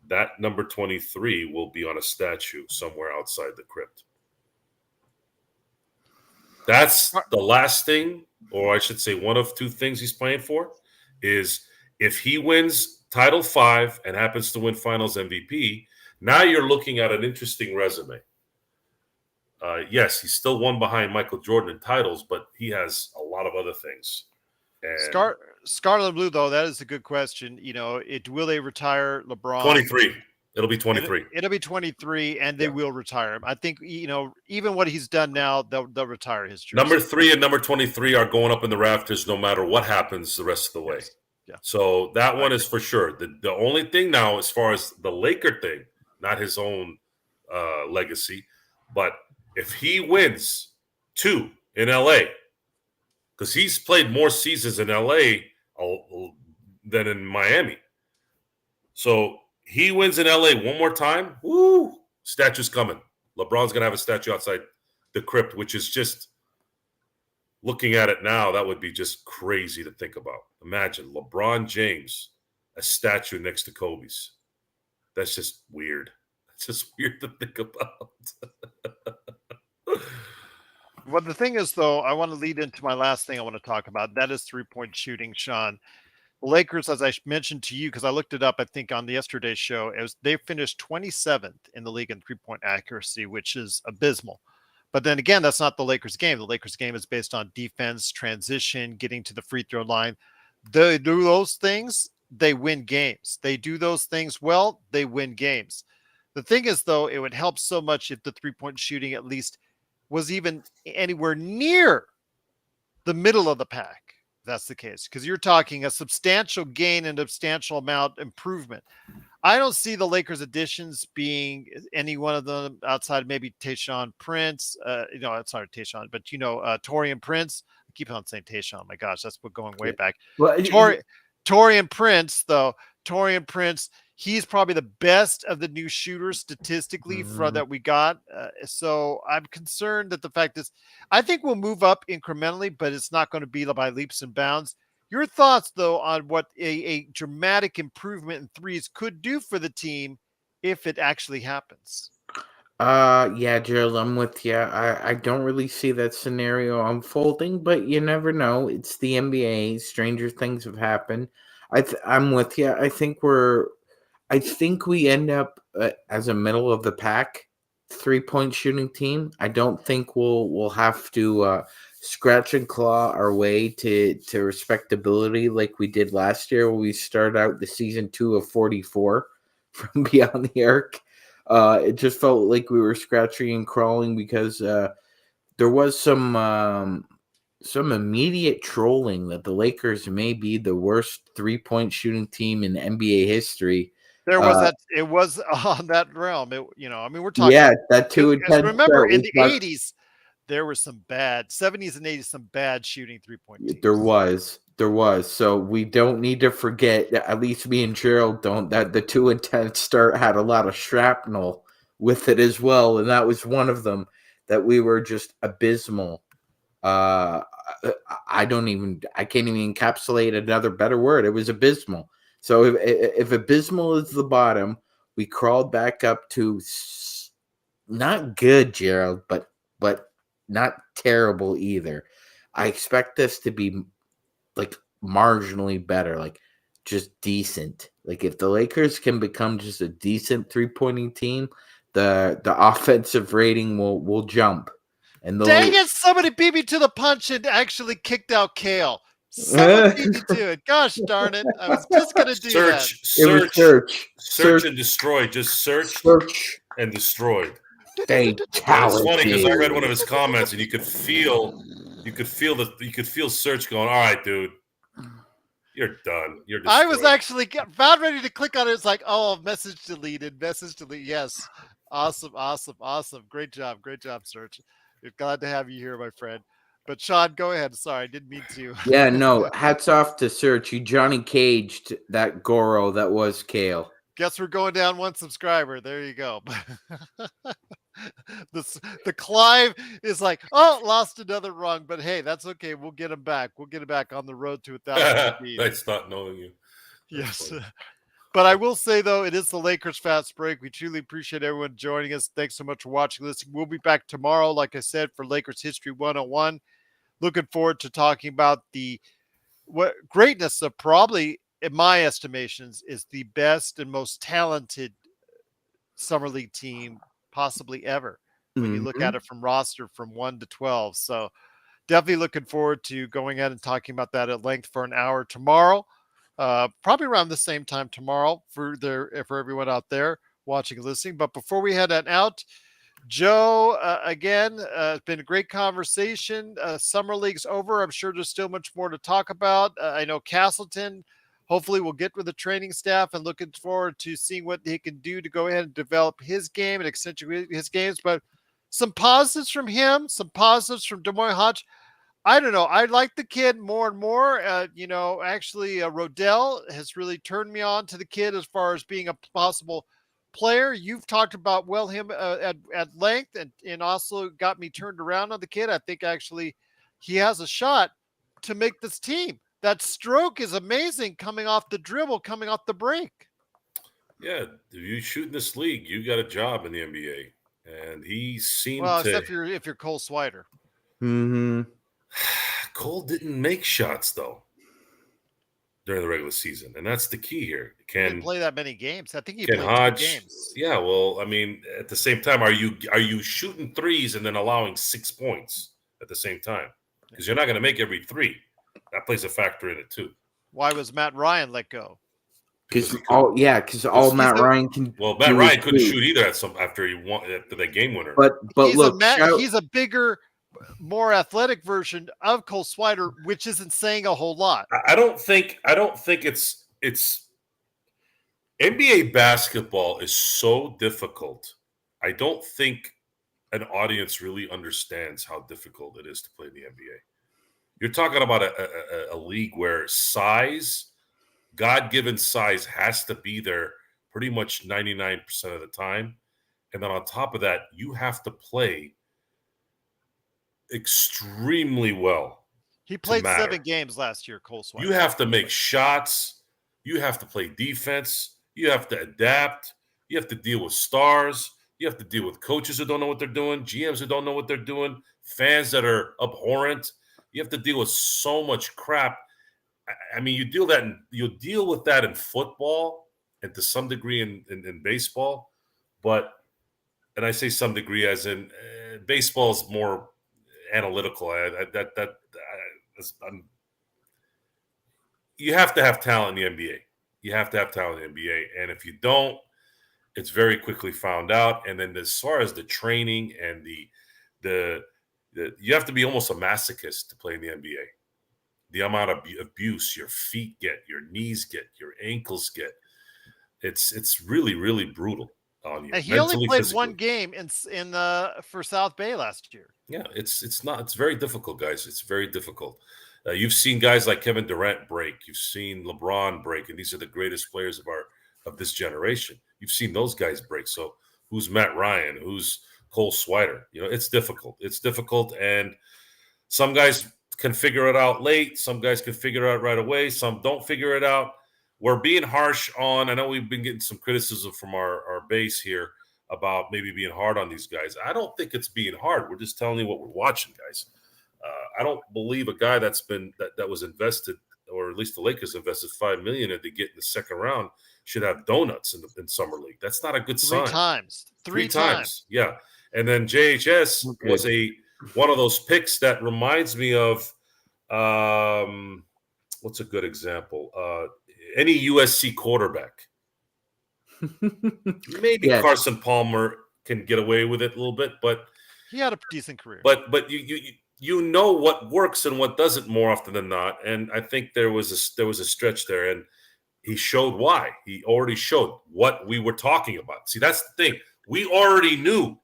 that number 23 will be on a statue somewhere outside the crypt. That's the last thing, or I should say one of two things he's playing for, is if he wins Title V and happens to win Finals MVP, now you're looking at an interesting resume. Yes, he's still one behind Michael Jordan in titles, but he has a lot of other things. And Scarlet and Blue, though, that is a good question. Will they retire LeBron? 23. It'll be 23. It'll be 23, and they will retire him. I think, even what he's done now, they'll retire his jersey. Number 3 and number 23 are going up in the rafters no matter what happens the rest of the way. Yes. Yeah. So that one is for sure. The only thing now, as far as the Laker thing, not his own legacy, but if he wins 2 in LA, because he's played more seasons in LA than in Miami. So he wins in LA one more time, woo, statue's coming. LeBron's going to have a statue outside the crypt, which is just, looking at it now, that would be just crazy to think about. Imagine LeBron James, a statue next to Kobe's. That's just weird. It's just weird to think about. Well, the thing is, though, I want to lead into my last thing I want to talk about. That is three-point shooting, Sean. The Lakers, as I mentioned to you, because I looked it up, I think, on yesterday's show, they finished 27th in the league in three-point accuracy, which is abysmal. But then again, that's not the Lakers game. The Lakers game is based on defense, transition, getting to the free throw line. They do those things, they win games. They do those things well, they win games. The thing is, though, it would help so much if the three-point shooting at least was even anywhere near the middle of the pack. If that's the case, because you're talking a substantial gain and a substantial amount improvement. I don't see the Lakers additions being any one of them outside maybe Tayshaun Prince. Sorry, Tayshaun, but Taurean Prince. I keep on saying Tayshaun. My gosh, that's going way back. Well, Taurean Prince, though. Taurean Prince, he's probably the best of the new shooters statistically that we got. So I'm concerned that the fact is, I think we'll move up incrementally, but it's not going to be by leaps and bounds. Your thoughts, though, on what a dramatic improvement in threes could do for the team if it actually happens? Yeah, Gerald, I'm with you. I don't really see that scenario unfolding, but you never know. It's the NBA. Stranger things have happened. I'm with you. I think we end up as a middle of the pack 3-point shooting team. I don't think we'll have to scratch and claw our way to respectability like we did last year, where we started out the season 2 of 44 from beyond the arc. It just felt like we were scratching and crawling because there was some immediate trolling that the Lakers may be the worst 3-point shooting team in NBA history. There was that. It was on that realm. We're talking. Yeah, that too. Remember, in the 80s, there were some bad 70s and 80s, some bad shooting 3-point teams. There was. So we don't need to forget, at least me and Gerald don't, that the 2 and 10 start had a lot of shrapnel with it as well, and that was one of them. That we were just abysmal. I can't even encapsulate another better word. It was abysmal. So if abysmal is the bottom, we crawled back up to not good, Gerald, but not terrible either. I expect us to be like marginally better, like just decent. Like if the Lakers can become just a decent 3-pointing team, the offensive rating will jump. And dang it, somebody beat me to the punch and actually kicked out Kale. Someone beat me to it. Gosh darn it. I was just going to do that. Search and destroy. Just search and destroy. It's funny because I read one of his comments and you could feel Search going, all right, dude, you're done. You're destroyed. I was actually about ready to click on it. It's like, oh, message deleted. Yes. Awesome. Great job, Search. We're glad to have you here, my friend. But Sean, go ahead. Sorry, I didn't mean to. Yeah, no. Hats off to Search. You Johnny Caged that Goro that was Kale. Guess we're going down one subscriber. There you go. The Clive is like, oh, lost another rung, but hey, that's okay. We'll get him back. We'll get him back on the road to 1,000 indeed. Nice not knowing you. Yes. But I will say, though, it is the Lakers Fast Break. We truly appreciate everyone joining us. Thanks so much for watching, listening. We'll be back tomorrow, like I said, for Lakers History 101. Looking forward to talking about the greatness of probably, in my estimations, is the best and most talented Summer League team possibly ever when you look at it from roster from 1 to 12. So definitely looking forward to going ahead and talking about that at length for an hour tomorrow. Probably around the same time tomorrow for everyone out there watching and listening. But before we head on out, Joe, again, it's been a great conversation. Summer League's over. I'm sure there's still much more to talk about. I know Castleton hopefully will get with the training staff and looking forward to seeing what he can do to go ahead and develop his game and accentuate his games. But some positives from him, some positives from Des Moines Hodge. I don't know. I like the kid more and more. Actually, Rodell has really turned me on to the kid as far as being a possible player. You've talked about him at length and also got me turned around on the kid. I think actually he has a shot to make this team. That stroke is amazing coming off the dribble, coming off the break. Yeah, if you shoot in this league, you got a job in the NBA. And he seemed except if you're Cole Swider. Mm-hmm. Cole didn't make shots, though, during the regular season. And that's the key here. He didn't play that many games. I think he played Hodge, 2 games. Yeah, well, I mean, at the same time, are you shooting threes and then allowing 6 points at the same time? Because you're not going to make every three. That plays a factor in it, too. Why was Matt Ryan let go? Because Matt Ryan can. Well, Matt Ryan couldn't shoot either after the game winner. But look, he's a bigger, more athletic version of Cole Swider, which isn't saying a whole lot. I don't think it's NBA basketball is so difficult. I don't think an audience really understands how difficult it is to play in the NBA. You're talking about a league where size, God-given size, has to be there pretty much 99% of the time. And then on top of that, you have to play extremely well. He played 7 games last year, Cole Swider. You have to make shots. You have to play defense. You have to adapt. You have to deal with stars. You have to deal with coaches who don't know what they're doing, GMs who don't know what they're doing, fans that are abhorrent. You have to deal with so much crap. I mean, you deal with that in football and to some degree in baseball, and I say some degree as in baseball is more analytical. You have to have talent in the NBA. You have to have talent in the NBA, and if you don't, it's very quickly found out. And then as far as the training and the you have to be almost a masochist to play in the NBA. The amount of abuse your feet get, your knees get, your ankles get, it's really, really brutal on you. And he only played 1 game in for South Bay last year. Yeah, it's very difficult, guys. It's very difficult. You've seen guys like Kevin Durant break. You've seen LeBron break, and these are the greatest players of this generation. You've seen those guys break. So who's Matt Ryan? Who's Cole Swider? It's difficult. It's difficult, and some guys can figure it out late. Some guys can figure it out right away. Some don't figure it out. We're being harsh on. I know we've been getting some criticism from our base here about maybe being hard on these guys. I don't think it's being hard. We're just telling you what we're watching, guys. I don't believe a guy that was invested, or at least the Lakers invested $5 million to get in the second round, should have donuts in summer league. That's not a good sign. 3 times. Yeah. And then JHS was one of those picks that reminds me of what's a good example? Any USC quarterback. Maybe Carson Palmer can get away with it a little bit, but he had a decent career. But you know what works and what doesn't more often than not. And I think there was a stretch there, and he showed why. He already showed what we were talking about. See, that's the thing. We already knew,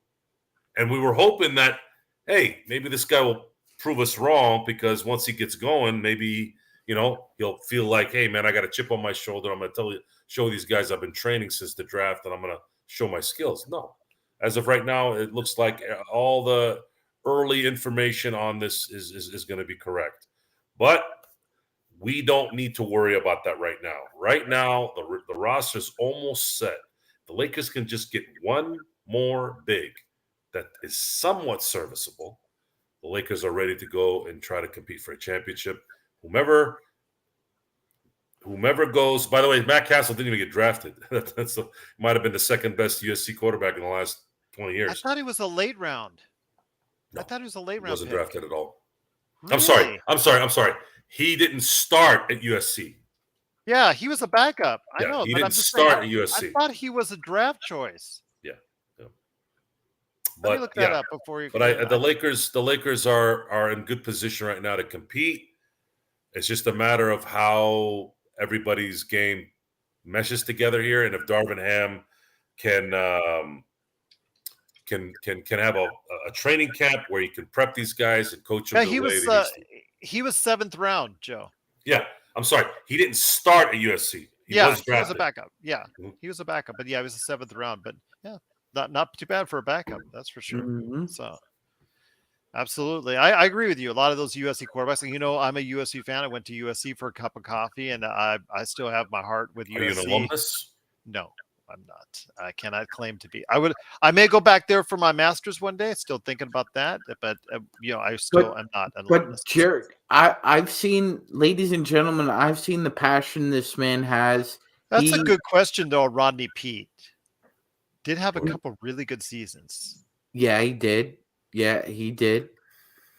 and we were hoping that, hey, maybe this guy will prove us wrong, because once he gets going, maybe he'll feel like, hey, man, I got a chip on my shoulder. I'm going to show these guys I've been training since the draft, and I'm going to show my skills. No. As of right now, it looks like all the early information on this is going to be correct. But we don't need to worry about that right now. Right now, the roster is almost set. The Lakers can just get one more big that is somewhat serviceable. The Lakers are ready to go and try to compete for a championship. Whomever goes, by the way, Matt Castle didn't even get drafted. Might have been the second best USC quarterback in the last 20 years. I thought he was a late round. No, I thought he was a late round. He wasn't pick. drafted at all. Really? I'm sorry. He didn't start at USC. Yeah, he was a backup. I know. He but didn't I'm just start saying, at USC. I thought he was a draft choice. Yeah. Let me look that up before you. But the Lakers are in good position right now to compete. It's just a matter of how everybody's game meshes together here, and if Darvin Ham can have a training camp where he can prep these guys and coach them. Yeah, he was 7th round, Joe. Yeah, I'm sorry, he didn't start at USC. He was a backup. Yeah, he was a backup, but yeah, he was the 7th round. But yeah, not too bad for a backup, that's for sure. Mm-hmm. So. Absolutely. I agree with you. A lot of those USC quarterbacks, I'm a USC fan. I went to USC for a cup of coffee, and I still have my heart with USC. Are you an alumnus? No, I'm not. I cannot claim to be. I may go back there for my master's one day. Still thinking about that, but I'm not an alumnus. But Jared, I've seen, ladies and gentlemen, I've seen the passion this man has. That's a good question, though. Rodney Pete did have a couple really good seasons. Yeah, he did. Yeah, he did.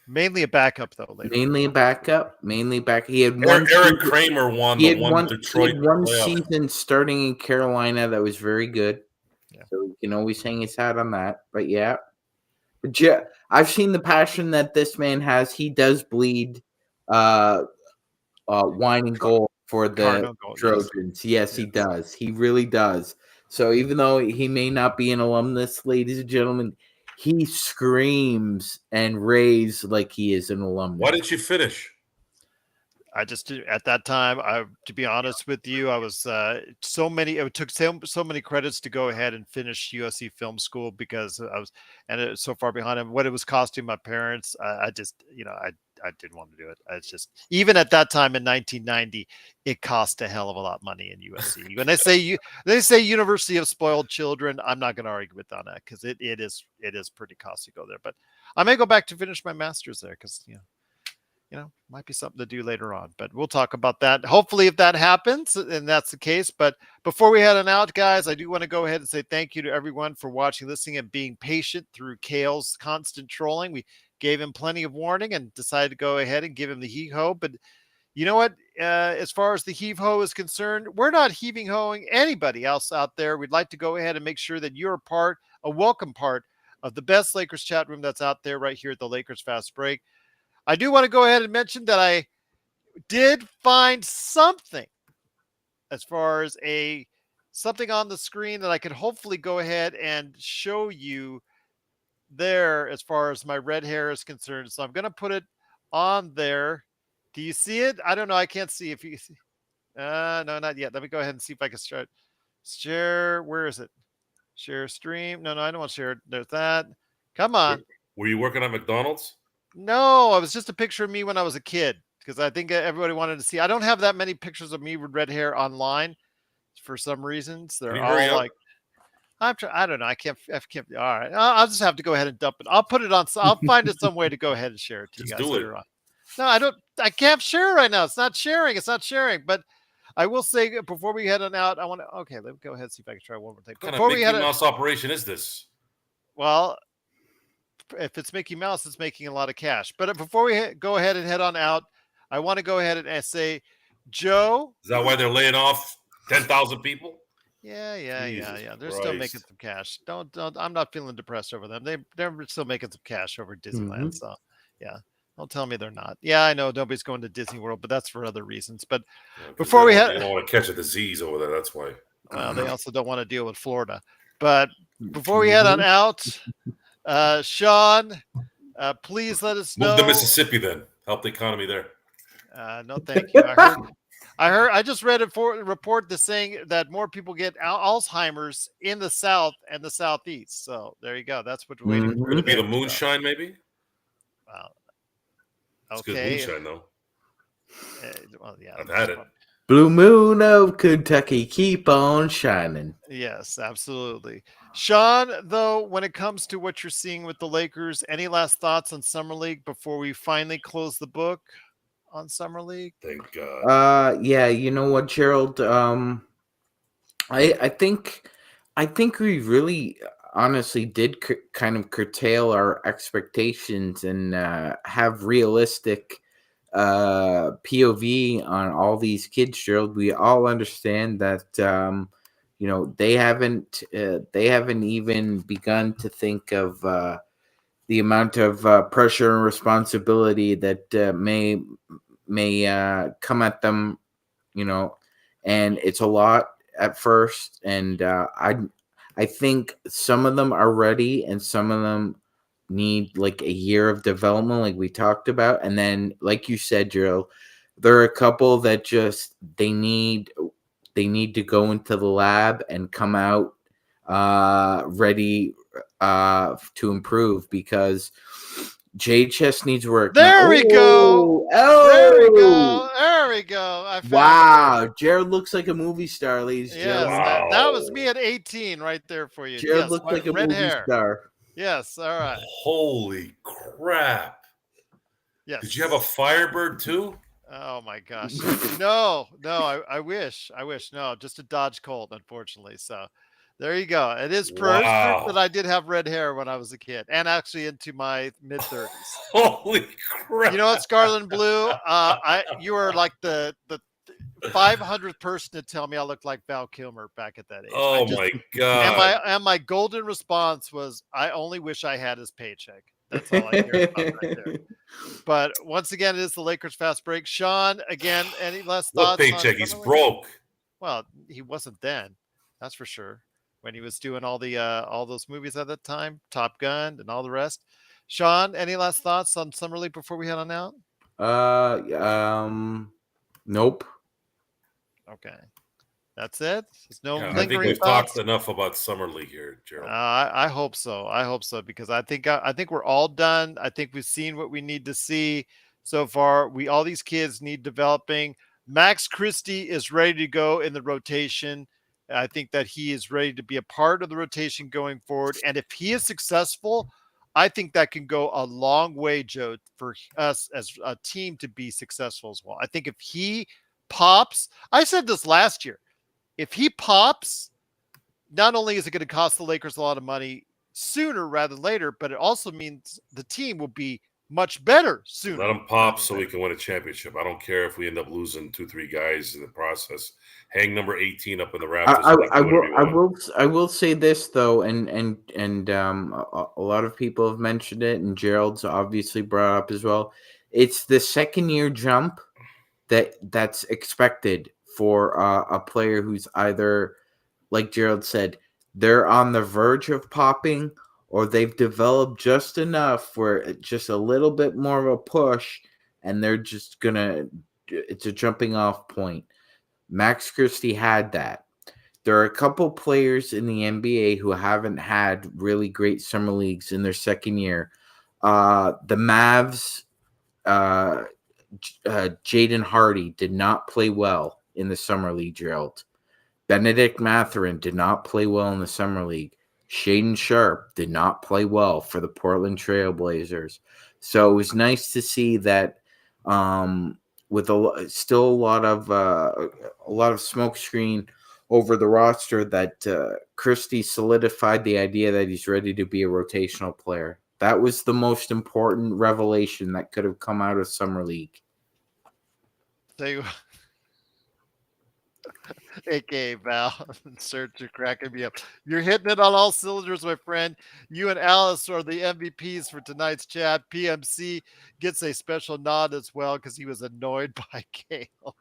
Mainly a backup, though. Mainly a backup. He had one. Eric Kramer won the one Detroit. He had one season starting in Carolina that was very good. Yeah. So you can always hang his hat on that. But yeah, I've seen the passion that this man has. He does bleed wine and gold for the Trojans. Yes, he does. He really does. So even though he may not be an alumnus, ladies and gentlemen, he screams and raves like he is an alumnus. Why didn't you finish? I just at that time, to be honest with you, I was so many credits to go ahead and finish USC Film School because I was so far behind him. What it was costing my parents, I didn't want to do it. It's just, even at that time in 1990, it cost a hell of a lot of money in USC. When they say University of Spoiled Children, I'm not going to argue with on that because it is pretty costly to go there. But I may go back to finish my master's there because might be something to do later on. But we'll talk about that. Hopefully, if that happens, and that's the case. But before we head on out, guys, I do want to go ahead and say thank you to everyone for watching, listening, and being patient through Kale's constant trolling. We gave him plenty of warning and decided to go ahead and give him the heave-ho. But you know what? As far as the heave-ho is concerned, we're not heaving-hoing anybody else out there. We'd like to go ahead and make sure that you're a welcome part of the best Lakers chat room that's out there right here at the Lakers Fast Break. I do want to go ahead and mention that I did find something as far as something on the screen that I could hopefully go ahead and show you there as far as my red hair is concerned. So I'm going to put it on there. Do you see it? I don't know. I can't see if you see. No, not yet. Let me go ahead and see if I can start. Share. Where is it? Share stream. No, I don't want to share it. There's that. Come on. Were you working at McDonald's? No, it was just a picture of me when I was a kid because I think everybody wanted to see. I don't have that many pictures of me with red hair online for some reasons. They're all like, I don't know. I can't. All right. I'll just have to go ahead and dump it. I'll put it on. I'll find it some way to go ahead and share it to you guys later on. No, I don't. I can't share right now. It's not sharing. But I will say before we head on out, I want to. Okay, let me go ahead and see if I can try one more thing. What kind of Mickey Mouse operation is this? Well, if it's Mickey Mouse, it's making a lot of cash. But before we go ahead and head on out, I want to go ahead and say, Joe. Is that why they're laying off 10,000 people? Yeah. They're still making some cash. Don't. I'm not feeling depressed over them. They're still making some cash over Disneyland. Mm-hmm. So, yeah. Don't tell me they're not. Yeah, I know nobody's going to Disney World, but that's for other reasons. But before we they don't want to catch a disease over there. That's why. Well, they also don't want to deal with Florida. But before we head on out, Sean, please let us know. Move to Mississippi, then help the economy there. No, thank you. I just read a report that's saying that more people get Alzheimer's in the South and the Southeast. So there you go. That's what we're waiting for Could it be the there. So, moonshine? Maybe wow. it's good Okay. moonshine though. Well, yeah. I've had it. Blue moon of Kentucky, keep on shining. Yes, absolutely. Sean, though, when it comes to what you're seeing with the Lakers, any last thoughts on Summer League before we finally close the book on Summer League? Thank God. Yeah, you know what, Gerald? I think we really honestly did kind of curtail our expectations and have realistic POV on all these kids, Gerald. We all understand that they haven't even begun to think of the amount of pressure and responsibility that may come at them, and it's a lot at first, and I think some of them are ready and some of them need like a year of development, like we talked about. And then, like you said, Gerald, there are a couple that just they need to go into the lab and come out ready to improve, because JHS needs work. There we go. There we go. There we go. I found Wow, Jared looks like a movie star, ladies and Yes, gentlemen. that was me at 18 right there for you. Jared Yes, looked my like a red movie hair. star. Yes, all right. Holy crap! Yes. Did you have a Firebird too? Oh my gosh. No, I wish. No, just a Dodge Colt, unfortunately. So there you go. It is proof that I did have red hair when I was a kid, and actually into my mid-30s. Holy crap! You know what, Scarlet and Blue? You were like the 500th person to tell me I looked like Val Kilmer back at that age. Oh my God! And my golden response was, I only wish I had his paycheck. That's all I care about right there. But once again, it is the Lakers fast break. Sean, again, any last What thoughts? paycheck? He's broke. Well, he wasn't then. That's for sure. When he was doing all those movies at that time, Top Gun and all the rest. Sean, any last thoughts on Summer League before we head on out? Nope. Okay. That's it. There's no Yeah, I think lingering we've thoughts. talked enough about Summer League here, Gerald. I hope so. I hope so, because I think we're all done. I think we've seen what we need to see so far. All these kids need developing. Max Christie is ready to go in the rotation. I think that he is ready to be a part of the rotation going forward. And if he is successful, I think that can go a long way, Joe, for us as a team to be successful as well. I think if he pops, I said this last year, if he pops, not only is it going to cost the Lakers a lot of money sooner rather than later, but it also means the team will be much better sooner. Let him pop so we can win a championship. I don't care if we end up losing 2-3 guys in the process. Hang number 18 up in the rafters. I will say this though, and a lot of people have mentioned it, and Gerald's obviously brought up as well. It's the second year jump that's expected for a player who's either, like Gerald said, they're on the verge of popping, or they've developed just enough where just a little bit more of a push, and they're just it's a jumping off point. Max Christie had that. There are a couple players in the NBA who haven't had really great summer leagues in their second year. The Mavs, Jaden Hardy did not play well in the summer league, Gerald. Benedict Mathurin did not play well in the summer league. Shaden Sharp did not play well for the Portland Trail Blazers. So it was nice to see that with still a lot of smokescreen over the roster, that Christie solidified the idea that he's ready to be a rotational player. That was the most important revelation that could have come out of summer league. AKA Val, search, you're cracking me up. You're hitting it on all cylinders, my friend. You and Alice are the MVPs for tonight's chat. PMC gets a special nod as well because he was annoyed by Kale.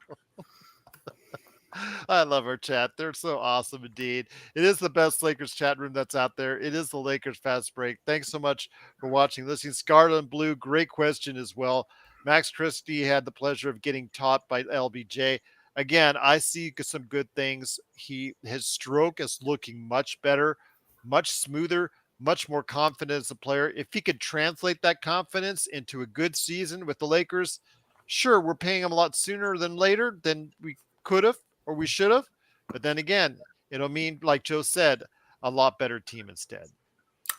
I love our chat. They're so awesome indeed. It is the best Lakers chat room that's out there. It is the Lakers Fast Break. Thanks so much for watching, listening. Scarlet and Blue, great question as well. Max Christie had the pleasure of getting taught by LBJ. Again, I see some good things. His stroke is looking much better, much smoother, much more confident as a player. If he could translate that confidence into a good season with the Lakers, sure, we're paying him a lot sooner than later than we could have or we should have. But then again, it'll mean, like Joe said, a lot better team instead.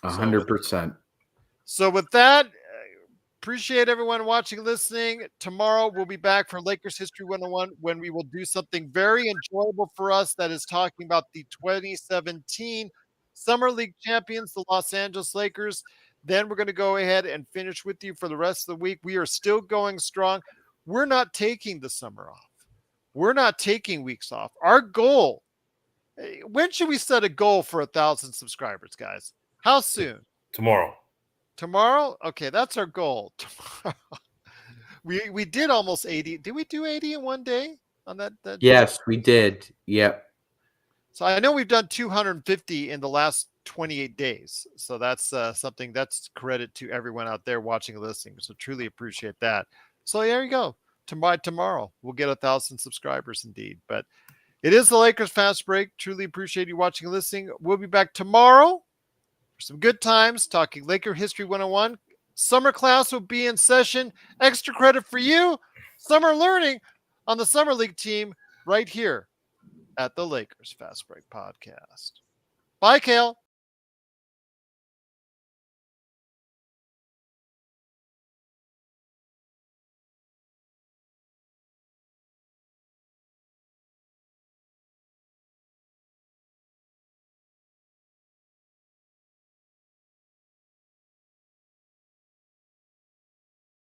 100%. So with that, appreciate everyone watching and listening. Tomorrow we'll be back for Lakers History 101 when we will do something very enjoyable for us, that is talking about the 2017 Summer League champions, the Los Angeles Lakers. Then we're going to go ahead and finish with you for the rest of the week. We are still going strong. We're not taking the summer off. We're not taking weeks off. Our goal, when should we set a goal for 1,000 subscribers, guys? How soon? Tomorrow. Tomorrow? Okay, that's our goal. Tomorrow. We did almost 80. Did we do 80 in one day on that? Yes, we did. Yep. So I know we've done 250 in the last 28 days. So that's something that's credit to everyone out there watching and listening. So truly appreciate that. So there you go. Tomorrow we'll get 1,000 subscribers indeed. But it is the Lakers Fast Break. Truly appreciate you watching and listening. We'll be back tomorrow for some good times talking Laker History 101. Summer class will be in session. Extra credit for you. Summer learning on the Summer League team right here at the Lakers Fast Break Podcast. Bye, Kale.